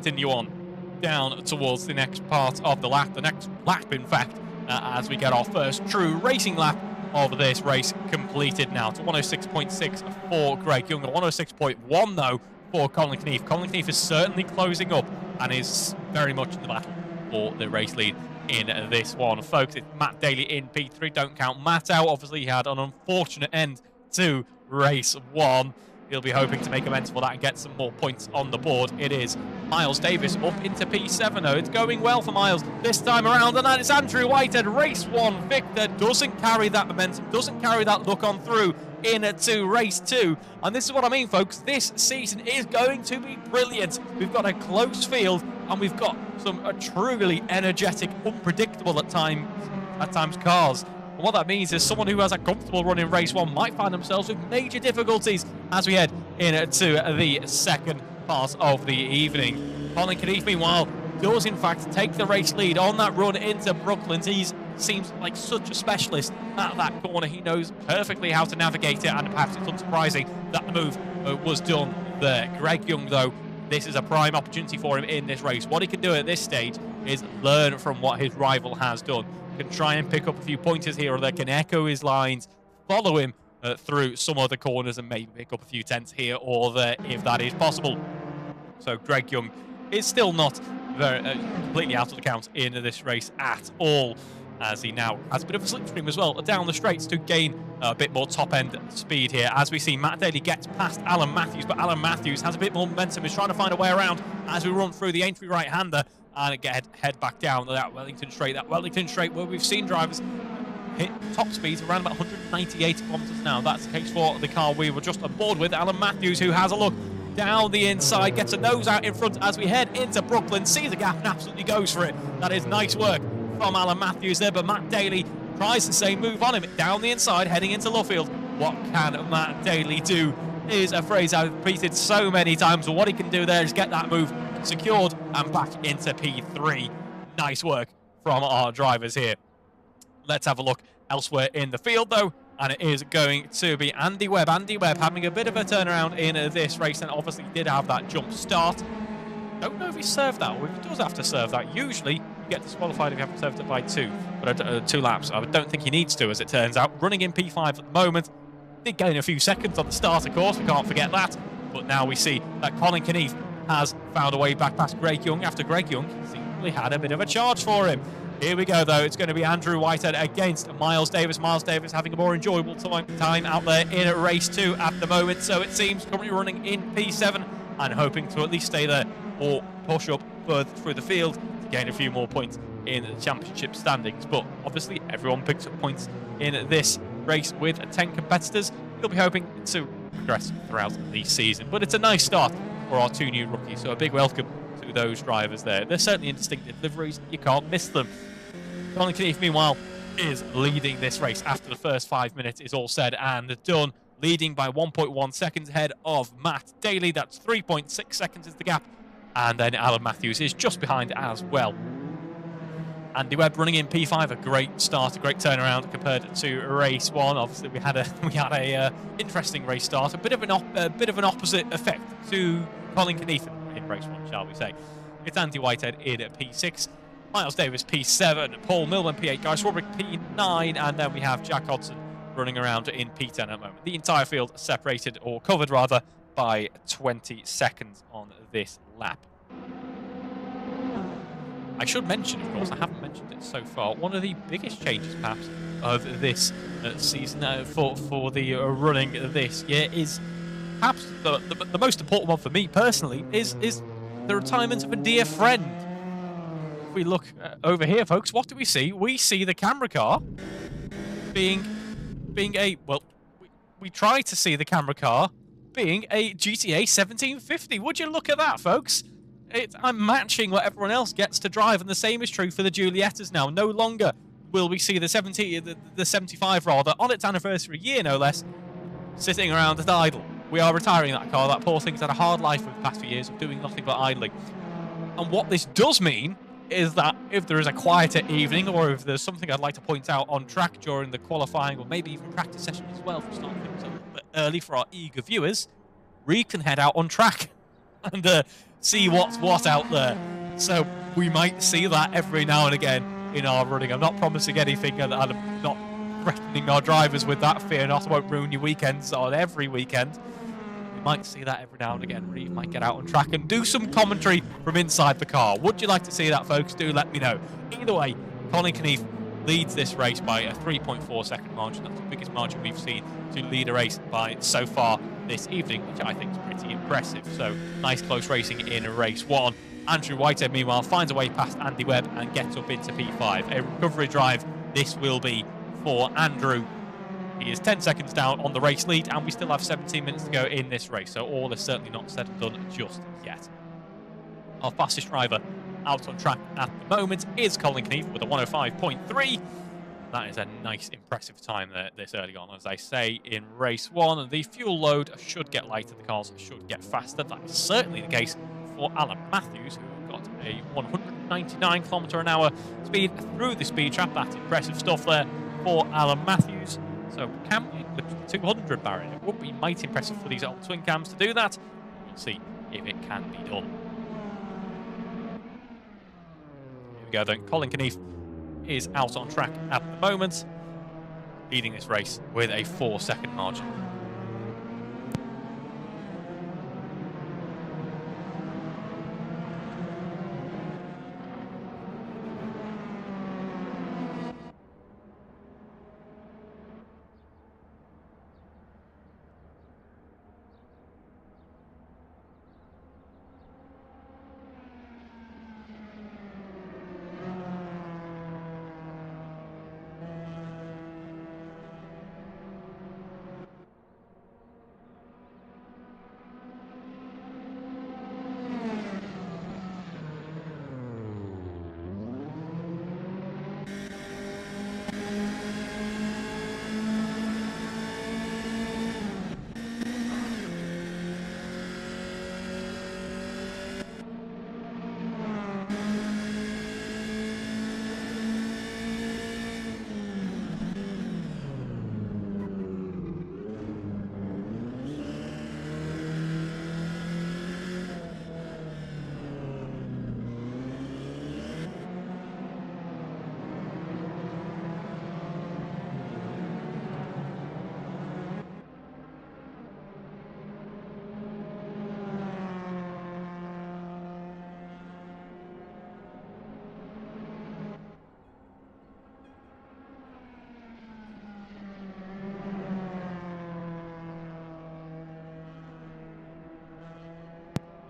A: Continue on down towards the next part of the lap, in fact, as we get our first true racing lap of this race completed now. To 106.6 for Greg Young, 106.1 though for Colin Keefe. Colin Keefe is certainly closing up and is very much in the battle for the race lead in this one. Folks, it's Matt Daly in P3. Don't count Matt out. Obviously, he had an unfortunate end to race 1. He'll be hoping to make amends for that and get some more points on the board. It is Miles Davis up into P7, though. It's going well for Miles this time around, and that is Andrew Whitehead. Race 1 victor. Doesn't carry that momentum, doesn't carry that look on through into race 2. And this is what I mean, folks. This season is going to be brilliant. We've got a close field, and we've got some truly energetic, unpredictable at times cars. And what that means is someone who has a comfortable run in race 1 might find themselves with major difficulties as we head into the second part of the evening. Colin Keefe, meanwhile, does in fact take the race lead on that run into Brooklands. He seems like such a specialist at that corner. He knows perfectly how to navigate it, and perhaps it's unsurprising that the move was done there. Greg Young, though, this is a prime opportunity for him in this race. What he can do at this stage is learn from what his rival has done. Can try and pick up a few pointers here or there, can echo his lines, follow him through some other corners, and maybe pick up a few tenths here or there if that is possible. So Greg Young is still not very completely out of the count in this race at all, as he now has a bit of a slipstream as well down the straights to gain a bit more top-end speed here. As we see, Matt Daly gets past Alan Matthews, but Alan Matthews has a bit more momentum. He's trying to find a way around as we run through the entry right-hander and head back down that Wellington Straight where we've seen drivers hit top speeds around about 198 kilometers an hour. That's the case for the car we were just aboard with. Alan Matthews, who has a look down the inside, gets a nose out in front as we head into Brooklyn, sees the gap and absolutely goes for it. That is nice work from Alan Matthews there, but Matt Daly tries the same move on him down the inside, heading into Losail. What can Matt Daly do is a phrase I've repeated so many times, but what he can do there is get that move secured and back into P3. Nice work from our drivers here. Let's have a look elsewhere in the field, though, and it is going to be Andy Webb. Andy Webb having a bit of a turnaround in this race, and obviously did have that jump start. Don't know if he served that, or if he does have to serve that. Usually, you get disqualified if you haven't served it by 2 laps. I don't think he needs to, as it turns out. Running in P5 at the moment. Did gain a few seconds on the start, of course. We can't forget that. But now we see that Colin Knief has found a way back past Greg Young, after Greg Young seemingly had a bit of a charge for him. Here we go, though. It's going to be Andrew Whitehead against Miles Davis. Miles Davis having a more enjoyable time out there in race 2 at the moment. So it seems currently running in P7 and hoping to at least stay there or push up further through the field to gain a few more points in the championship standings. But obviously everyone picks up points in this race with 10 competitors. You'll be hoping to progress throughout the season. But it's a nice start for our 2 new rookies, so a big welcome to those drivers there. They're certainly in distinctive liveries. You can't miss them. Colin Knief, meanwhile, is leading this race after the first 5 minutes is all said and done, leading by 1.1 seconds ahead of Matt Daly. That's 3.6 seconds is the gap. And then Alan Matthews is just behind as well. Andy Webb running in P5, a great start, a great turnaround compared to race 1. Obviously, we had a interesting race start, a bit of an opposite effect to Colin Knief in race 1, shall we say? It's Andy Whitehead in at P6, Miles Davis P7, Paul Millman P8, Guy Swarbrick P9, and then we have Jack Hodson running around in P10 at the moment. The entire field separated, or covered rather, by 20 seconds on this lap. I should mention, of course, I haven't mentioned it so far, one of the biggest changes, perhaps, of this season for the running this year is perhaps the most important one for me personally is the retirement of a dear friend. If we look over here, folks, what do we see? We see the camera car being a, well, we try to see the camera car being a GTA 1750. Would you look at that, folks? I'm matching what everyone else gets to drive, and the same is true for the Giuliettas now. No longer will we see the 75 rather, on its anniversary year, no less, sitting around at idle. We are retiring that car. That poor thing's had a hard life for the past few years of doing nothing but idling. And what this does mean is that if there is a quieter evening, or if there's something I'd like to point out on track during the qualifying, or maybe even practice session as well, for starting things a little bit early for our eager viewers, Reeve can head out on track and see what's what out there. So we might see that every now and again in our running. I'm not promising anything, and I'm not threatening our drivers with that. Fear not, I won't ruin your weekends on every weekend. We might see that every now and again. Reeve might get out on track and do some commentary from inside the car. Would you like to see that, folks? Do let me know. Either way, Colin Knief leads this race by a 3.4 second margin. That's the biggest margin we've seen to lead a race by so far this evening, which I think is pretty impressive. So nice close racing in race 1. Andrew Whitehead, meanwhile, finds a way past Andy Webb and gets up into P5. A recovery drive this will be for Andrew. He is 10 seconds down on the race lead, and we still have 17 minutes to go in this race, so all is certainly not said and done just yet. Our fastest driver out on track at the moment is Colin Knief with a 105.3. That is a nice, impressive time there this early on. As I say, in race 1, the fuel load should get lighter, the cars should get faster. That is certainly the case for Alan Matthews, who got a 199 km/h speed through the speed trap. That's impressive stuff there for Alan Matthews. So can we eclipse the 200 barrier? It would be mighty impressive for these old twin cams to do that. We'll see if it can be done. Here we go then. Colin Knief is out on track at the moment, leading this race with a 4-second margin.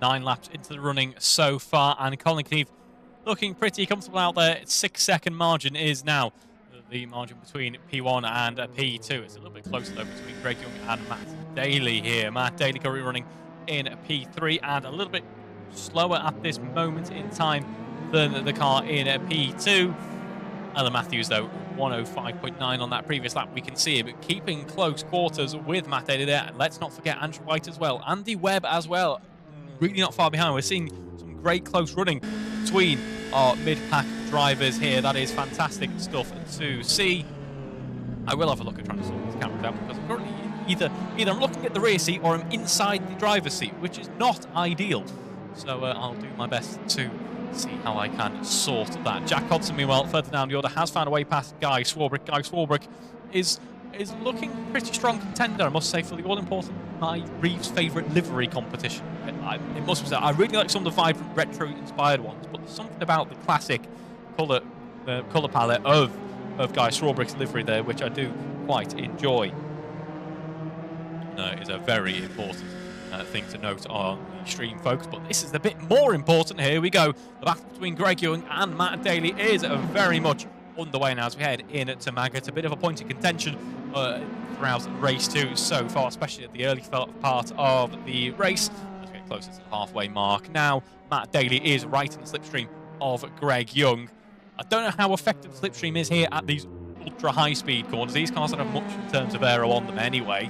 A: 9 laps into the running so far, and Colin Keith looking pretty comfortable out there. 6-second margin is now the margin between P1 and P2. It's a little bit closer though between Greg Young and Matt Daly here. Matt Daly currently running in P3 and a little bit slower at this moment in time than the car in P2. Alan Matthews though, 105.9 on that previous lap. We can see him keeping close quarters with Matt Daly there. And let's not forget Andrew White as well. Andy Webb as well. Really not far behind. We're seeing some great close running between our mid-pack drivers here. That is fantastic stuff to see. I will have a look at trying to sort these cameras out because I'm currently either I'm looking at the rear seat or I'm inside the driver's seat, which is not ideal. So I'll do my best to see how I can sort that. Jack Hodson, meanwhile, further down the order, has found a way past Guy Swarbrick. Guy Swarbrick is looking pretty strong contender, I must say, for the all-important my Reeve's favourite livery competition. It must be said, I really like some of the vibrant retro-inspired ones, but there's something about the classic colour palette of Guy Swarbrick's livery there, which I do quite enjoy. Is a very important thing to note on the stream, folks, but this is a bit more important. Here we go. The battle between Greg Young and Matt Daly is very much underway now as we head into Maggot. A bit of a point of contention throughout the race too so far, especially at the early part of the race. As we get closer to the halfway mark now, Matt Daly is right in the slipstream of Greg Young. I don't know how effective the slipstream is here at these ultra high speed corners. These cars don't have much in terms of aero on them anyway.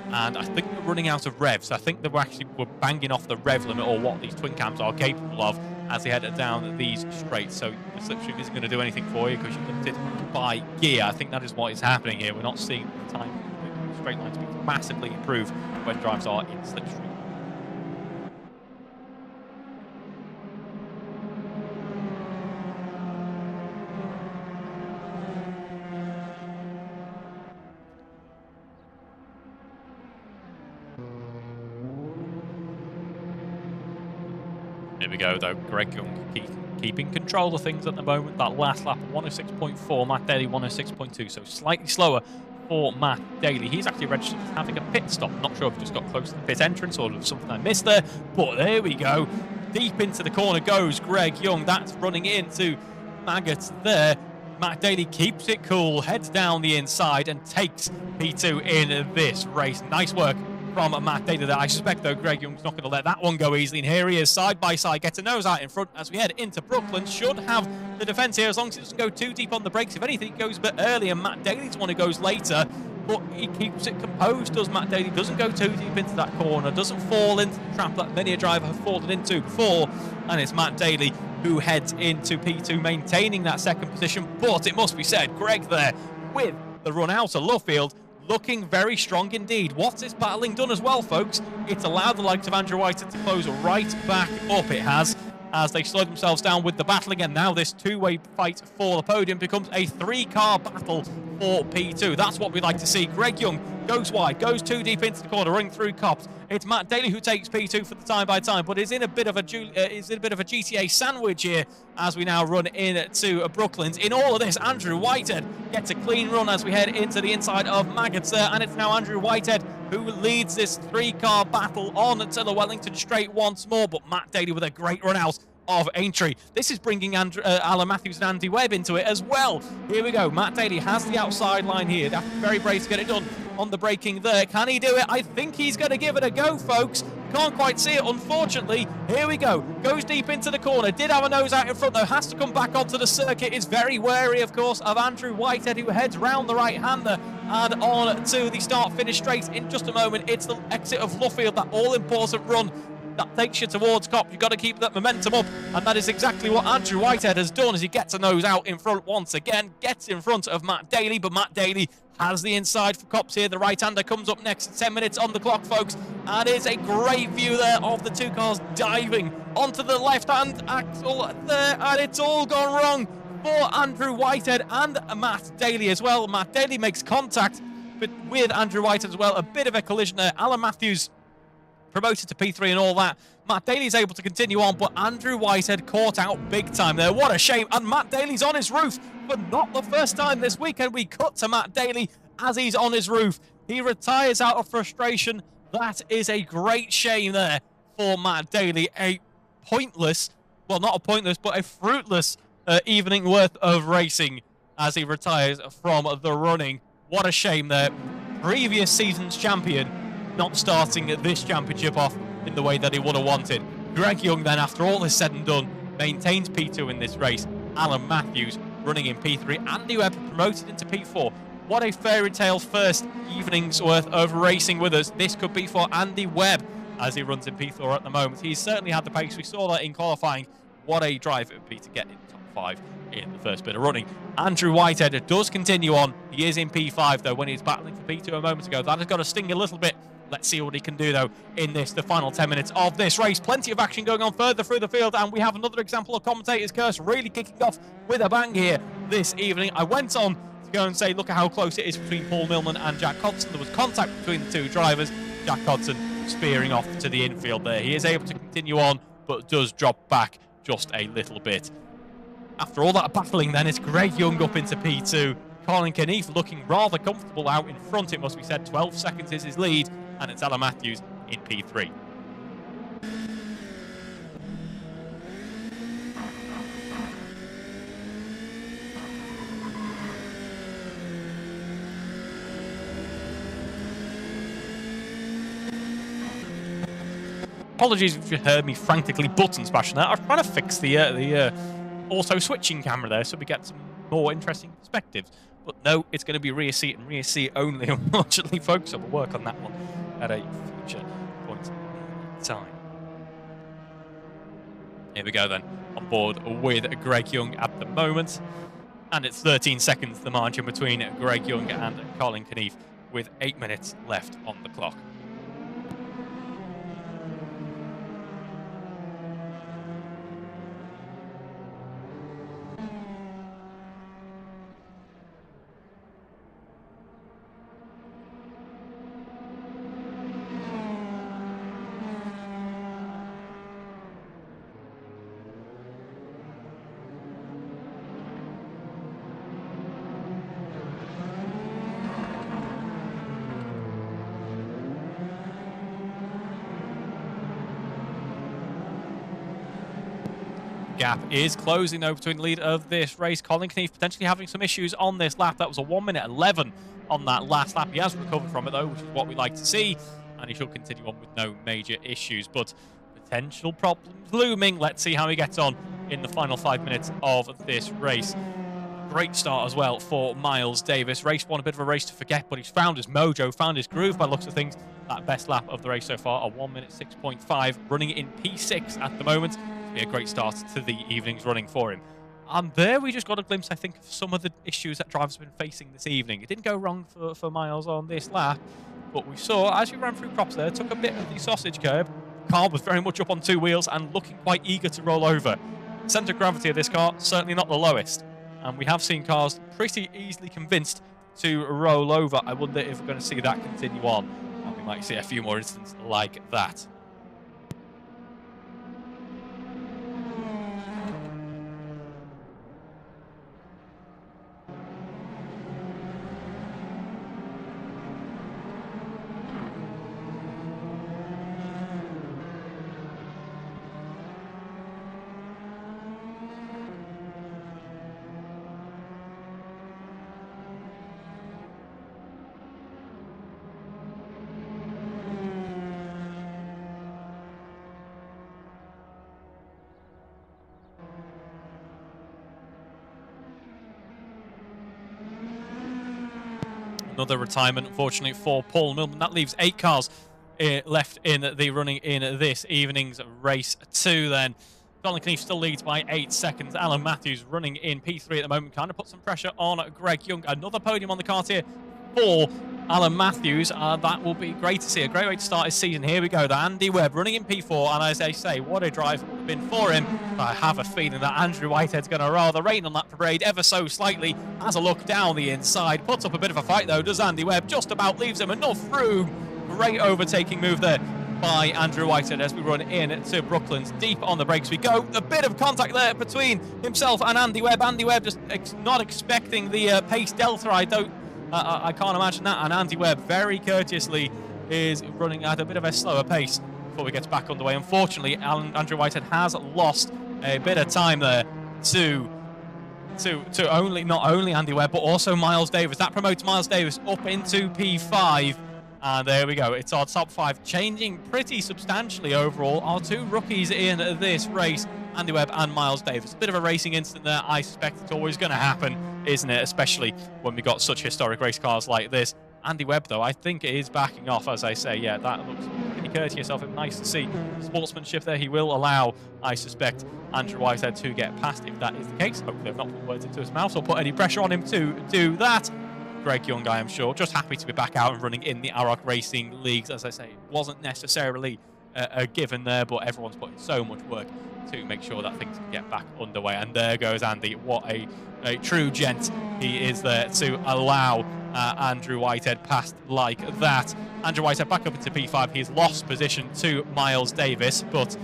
A: And I think they're running out of revs. I think we're banging off the rev limit, or what these twin cams are capable of, as they head down these straights. So the slipstream isn't going to do anything for you because you're limited by gear. I think that is what is happening here. We're not seeing the time the straight line speed massively improve when drivers are in slipstream. Here we go, though. Greg Young keeping control of things at the moment. That last lap, 106.4, Matt Daly 106.2, so slightly slower for Matt Daly. He's actually registered as having a pit stop. Not sure if he just got close to the pit entrance or something I missed there, but there we go. Deep into the corner goes Greg Young. That's running into Maggot there. Matt Daly keeps it cool, heads down the inside and takes P2 in this race. Nice work from Matt Daly there. I suspect, though, Greg Young's not going to let that one go easily. And here he is, side by side, gets a nose out in front as we head into Brooklyn. Should have the defence here as long as it doesn't go too deep on the brakes. If anything, it goes a bit early, and Matt Daly's one who goes later. But he keeps it composed, does Matt Daly. Doesn't go too deep into that corner, doesn't fall into the trap that many a driver have fallen into before. And it's Matt Daly who heads into P2, maintaining that second position. But it must be said, Greg there with the run out of Losail, looking very strong indeed. What's this battling done as well, folks? It's allowed the likes of Andrew White to close right back up. It has, as they slow themselves down with the battle again. Now this two-way fight for the podium becomes a three-car battle for P2. That's what we like to see. Greg Young goes wide, goes too deep into the corner, running through cops. It's Matt Daly who takes P2 for the time by time, but is in a bit of a GTA sandwich here as we now run into Brooklands. In all of this, Andrew Whitehead gets a clean run as we head into the inside of Maggots there, and it's now Andrew Whitehead who leads this three-car battle on to the Wellington Straight once more, but Matt Daly with a great run out of Aintree. This is bringing Alan Matthews and Andy Webb into it as well. Here we go. Matt Daly has the outside line here. That's very brave to get it done on the braking there. Can he do it? I think he's going to give it a go, folks. Can't quite see it, unfortunately. Here we go. Goes deep into the corner. Did have a nose out in front, though. Has to come back onto the circuit. Is very wary, of course, of Andrew Whitehead, who heads round the right-hander and on to the start-finish straight in just a moment. It's the exit of Luffield, that all-important run that takes you towards Cop. You've got to keep that momentum up, and that is exactly what Andrew Whitehead has done as he gets a nose out in front once again, gets in front of Matt Daly, but Matt Daly has the inside for Cops here. The right-hander comes up next. 10 minutes on the clock, folks, and it's a great view there of the two cars diving onto the left-hand axle there, and it's all gone wrong for Andrew Whitehead and Matt Daly as well. Matt Daly makes contact with Andrew Whitehead as well. A bit of a collision there. Alan Matthews promoted to P3 and all that. Matt Daly is able to continue on, but Andrew Whitehead caught out big time there. What a shame. And Matt Daly's on his roof, but not the first time this weekend. We cut to Matt Daly as he's on his roof. He retires out of frustration. That is a great shame there for Matt Daly. A pointless, well, not a pointless, but a fruitless evening worth of racing as he retires from the running. What a shame there. Previous season's champion not starting this championship off in the way that he would have wanted. Greg Young then, after all is said and done, maintains P2 in this race. Alan Matthews running in P3. Andy Webb promoted into P4. What a fairy tale first evening's worth of racing with us this could be for Andy Webb as he runs in P4 at the moment. He's certainly had the pace. We saw that in qualifying. What a drive it would be to get in the top 5 in the first bit of running. Andrew Whitehead does continue on. He is in P5 though when he's battling for P2 a moment ago. That has got to sting a little bit. Let's see what he can do though in the final 10 minutes of this race. Plenty of action going on further through the field, and we have another example of commentator's curse really kicking off with a bang here this evening. I went on to go and say, look at how close it is between Paul Millman and Jack Hodson. There was contact between the two drivers. Jack Hodson spearing off to the infield there. He is able to continue on, but does drop back just a little bit. After all that battling then, it's Greg Young up into P2. Colin Knief looking rather comfortable out in front, it must be said. 12 seconds is his lead, and it's Alan Matthews in P3. Apologies if you heard me frantically button smashing that. I was trying to fix the auto switching camera there so we get some more interesting perspectives. But no, it's going to be rear seat and rear seat only, unfortunately, folks. So we'll work on that one at a future point in time. Here we go then, on board with Greg Young at the moment. And it's 13 seconds, the margin between Greg Young and Colin Knief, with 8 minutes left on the clock. Gap is closing though between the lead of this race. Colin Knief potentially having some issues on this lap. That was a 1:11 on that last lap. He has recovered from it though, which is what we like to see, and he should continue on with no major issues, but potential problems looming. Let's see how he gets on in the final 5 minutes of this race. Great start as well for Miles Davis. Race one, a bit of a race to forget, but he's found his mojo, found his groove by the looks of things. That best lap of the race so far, a 1:06.5, running in P6 at the moment. Be a great start to the evening's running for him. And there we just got a glimpse, I think, of some of the issues that drivers have been facing this evening. It didn't go wrong for Miles on this lap, but we saw, as you ran through props there, took a bit of the sausage curb. Car was very much up on two wheels and looking quite eager to roll over. Centre of gravity of this car, certainly not the lowest. And we have seen cars pretty easily convinced to roll over. I wonder if we're going to see that continue on. And we might see a few more instances like that. Another retirement, unfortunately, for Paul Millman. That leaves 8 cars left in the running in this evening's race 2 then. Colin Knief still leads by 8 seconds. Alan Matthews running in P3 at the moment. Kind of put some pressure on Greg Young. Another podium on the card here for Alan Matthews. That will be great to see. A great way to start his season. Here we go. The Andy Webb running in P4. And as I say, what a drive it would have been for him. I have a feeling that Andrew Whitehead's going to rather rain on that parade ever so slightly. Has a look down the inside. Puts up a bit of a fight though, does Andy Webb. Just about leaves him enough room. Great overtaking move there by Andrew Whitehead as we run in to Brooklands. Deep on the brakes we go. A bit of contact there between himself and Andy Webb. Andy Webb just not expecting the pace delta. I can't imagine that. And Andy Webb very courteously is running at a bit of a slower pace before we get back underway. Unfortunately, Andrew Whitehead has lost a bit of time there to not only Andy Webb, but also Miles Davis. That promotes Miles Davis up into P5. And there we go. It's our top 5 changing pretty substantially overall. Our 2 rookies in this race, Andy Webb and Miles Davis. A bit of a racing incident there. I suspect it's always going to happen, isn't it? Especially when we got such historic race cars like this. Andy Webb, though, I think is backing off, as I say. Yeah, that looks pretty courteous of him. Nice to see sportsmanship there. He will allow, I suspect, Andrew Whitehead to get past if that is the case. Hopefully they've not put words into his mouth or put any pressure on him to do that. Greg Young, I am sure, just happy to be back out and running in the AROC Racing Leagues. As I say, it wasn't necessarily a given there, but everyone's putting so much work to make sure that things can get back underway. And there goes Andy. What a true gent he is there to allow Andrew Whitehead past like that. Andrew Whitehead back up into P5. He's lost position to Miles Davis, but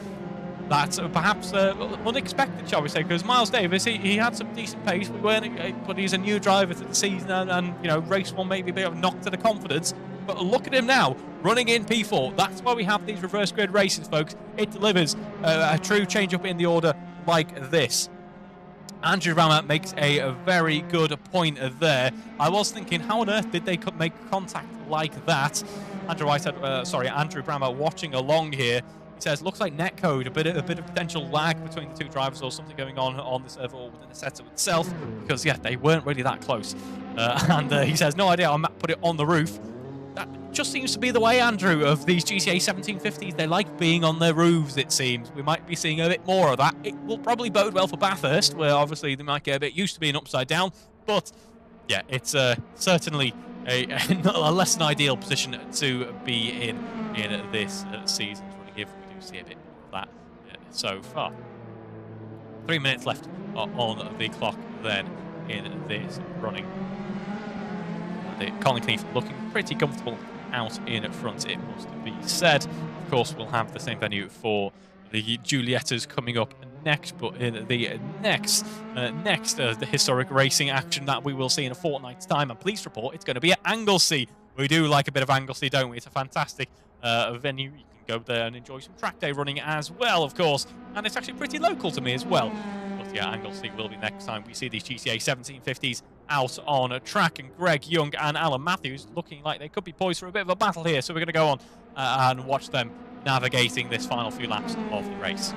A: that's perhaps unexpected, shall we say, because Miles Davis, he had some decent pace. We weren't, but he's a new driver to the season, and you know, race 1 maybe a bit of a knock to the confidence. But look at him now, running in P4. That's why we have these reverse grid races, folks. It delivers a true change up in the order like this. Andrew Brammer makes a very good point there. I was thinking, how on earth did they make contact like that? Andrew Brammer watching along here. He says, looks like netcode, a bit of potential lag between the 2 drivers or something going on the server or within the setup itself, because yeah, they weren't really that close. He says, no idea, I put it on the roof. That just seems to be the way, Andrew, of these GCA 1750s. They like being on their roofs, it seems. We might be seeing a bit more of that. It will probably bode well for Bathurst, where obviously they might get a bit used to being upside down. But yeah, it's certainly a less than ideal position to be in this season's running, if we do see a bit more of that so far. 3 minutes left on the clock then in this running. Colin Keith looking pretty comfortable out in front, it must be said. Of course, we'll have the same venue for the Juliettas coming up next, but in the next the historic racing action that we will see in a fortnight's time, and police report, it's going to be at Anglesey. We do like a bit of Anglesey, don't we? It's a fantastic venue. You can go there and enjoy some track day running as well, of course, and it's actually pretty local to me as well. But yeah, Anglesey will be next time we see these GCA 1750s out on a track, and Greg Young and Alan Matthews looking like they could be poised for a bit of a battle here, so we're going to go on and watch them navigating this final few laps of the race.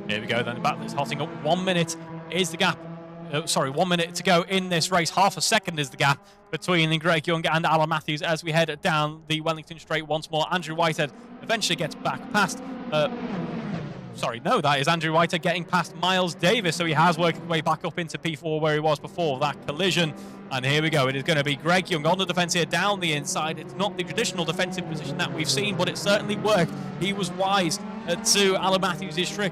A: Here we go then, the battle is hotting up. 1 minute is the gap. 1 minute to go in this race. Half a second is the gap between Greg Young and Alan Matthews as we head down the Wellington Straight once more. Andrew Whitehead eventually gets back past... that is Andrew Whitehead getting past Miles Davis, so he has worked his way back up into P4 where he was before that collision. And here we go. It is going to be Greg Young on the defence here, down the inside. It's not the traditional defensive position that we've seen, but it certainly worked. He was wise to Alan Matthews' trick.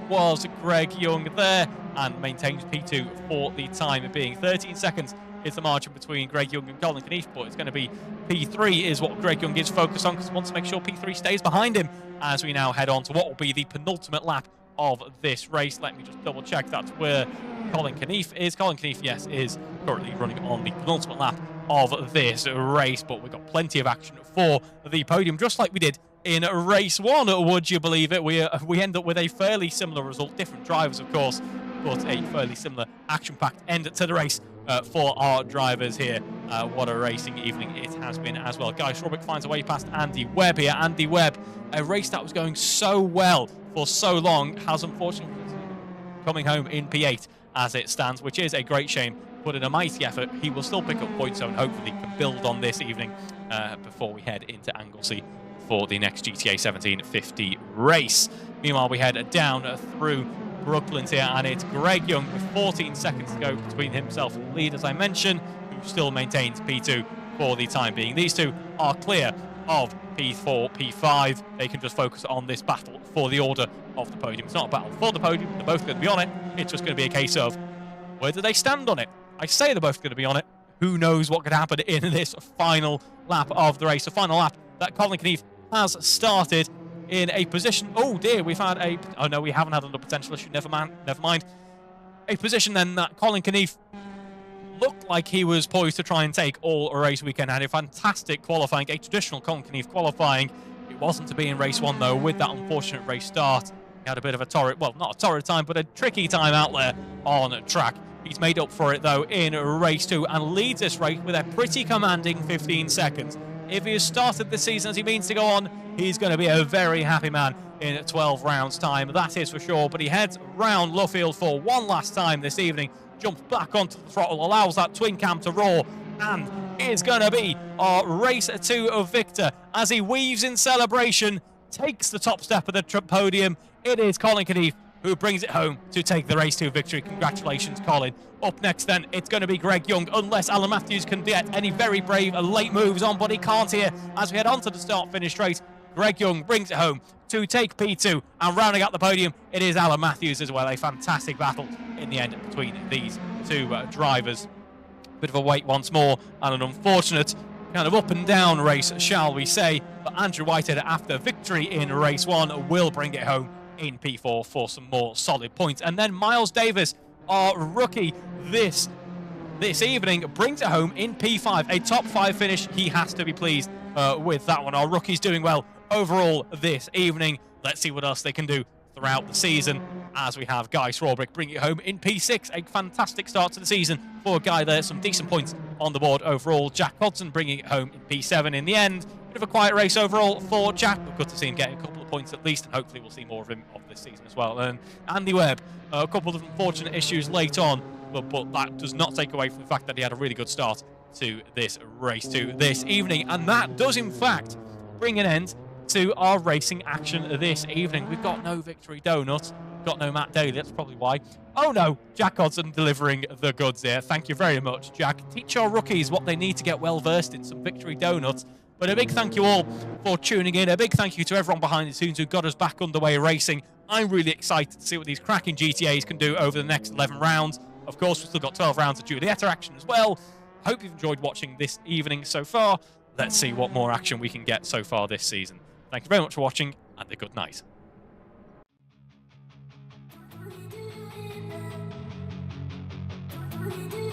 A: Was Greg Young there, and maintains P2 for the time being. 13 seconds is the margin between Greg Young and Colin Keith, but it's going to be P3 is what Greg Young is focused on, because he wants to make sure P3 stays behind him as we now head on to what will be the penultimate lap of this race. Let me just double check that's where Colin Keith is. Colin Keith, yes, is currently running on the penultimate lap of this race, but we've got plenty of action for the podium, just like we did in race 1, would you believe it? We end up with a fairly similar result, different drivers, of course, but a fairly similar action-packed end to the race for our drivers here. What a racing evening it has been as well. Guy Schrobick finds a way past Andy Webb here. Andy Webb, a race that was going so well for so long, has unfortunately coming home in P8 as it stands, which is a great shame put in a mighty effort, he will still pick up points, and hopefully can build on this evening before we head into Anglesey for the next GTA 1750 race. Meanwhile, we head down through Brooklands here, and it's Greg Young with 14 seconds to go between himself and the lead, as I mentioned, who still maintains P2 for the time being. These two are clear of P4, P5. They can just focus on this battle for the order of the podium. It's not a battle for the podium. They're both going to be on it. It's just going to be a case of where do they stand on it? I say they're both going to be on it. Who knows what could happen in this final lap of the race? The final lap that Colin Knief has started in a position. Oh dear, we've had a. Oh no, we haven't had another potential issue. Never mind. A position then that Colin Knief looked like he was poised to try and take all race weekend. Had a fantastic qualifying, a traditional Colin Knief qualifying. It wasn't to be in race one though, with that unfortunate race start. He had a bit of a torrid, well, not a torrid time, but a tricky time out there on track. He's made up for it though in race two and leads this race with a pretty commanding 15 seconds. If he has started the season as he means to go on, he's going to be a very happy man in 12 rounds time, that is for sure. But he heads round Losail for one last time this evening, jumps back onto the throttle, allows that twin cam to roar, and is going to be our race two victor as he weaves in celebration, takes the top step of the podium. It is Colin Knief who brings it home to take the race two victory. Congratulations, Colin. Up next then, it's going to be Greg Young, unless Alan Matthews can get any very brave late moves on, but he can't here as we head on to the start-finish race. Greg Young brings it home to take P2, and rounding out the podium, it is Alan Matthews as well. A fantastic battle in the end between these two drivers. Bit of a wait once more, and an unfortunate kind of up and down race, shall we say, but Andrew Whitehead, after victory in race one, will bring it home in P4 for some more solid points. And then Miles Davis, our rookie this evening, brings it home in P5, a top 5 finish. He has to be pleased with that one. Our rookie's doing well overall this evening. Let's see what else they can do throughout the season, as we have Guy Srawbrick bringing it home in P6. A fantastic start to the season for a guy there. Some decent points on the board overall. Jack Hodson bringing it home in P7 in the end. Bit of a quiet race overall for Jack, but good to see him getting a couple of points at least, and hopefully we'll see more of him of this season as well. And Andy Webb, a couple of unfortunate issues late on, but that does not take away from the fact that he had a really good start to this race to this evening. And that does in fact bring an end to our racing action this evening. We've got no Victory Donut, got no Matt Daly, that's probably why. Oh no, Jack Hodson delivering the goods here. Thank you very much, Jack. Teach our rookies what they need to get well versed in some Victory Donuts. But a big thank you all for tuning in. A big thank you to everyone behind the scenes who got us back underway racing. I'm really excited to see what these cracking GTAs can do over the next 11 rounds. Of course, we've still got 12 rounds of Julieta action as well. Hope you've enjoyed watching this evening so far. Let's see what more action we can get so far this season. Thank you very much for watching, and a good night.
B: We do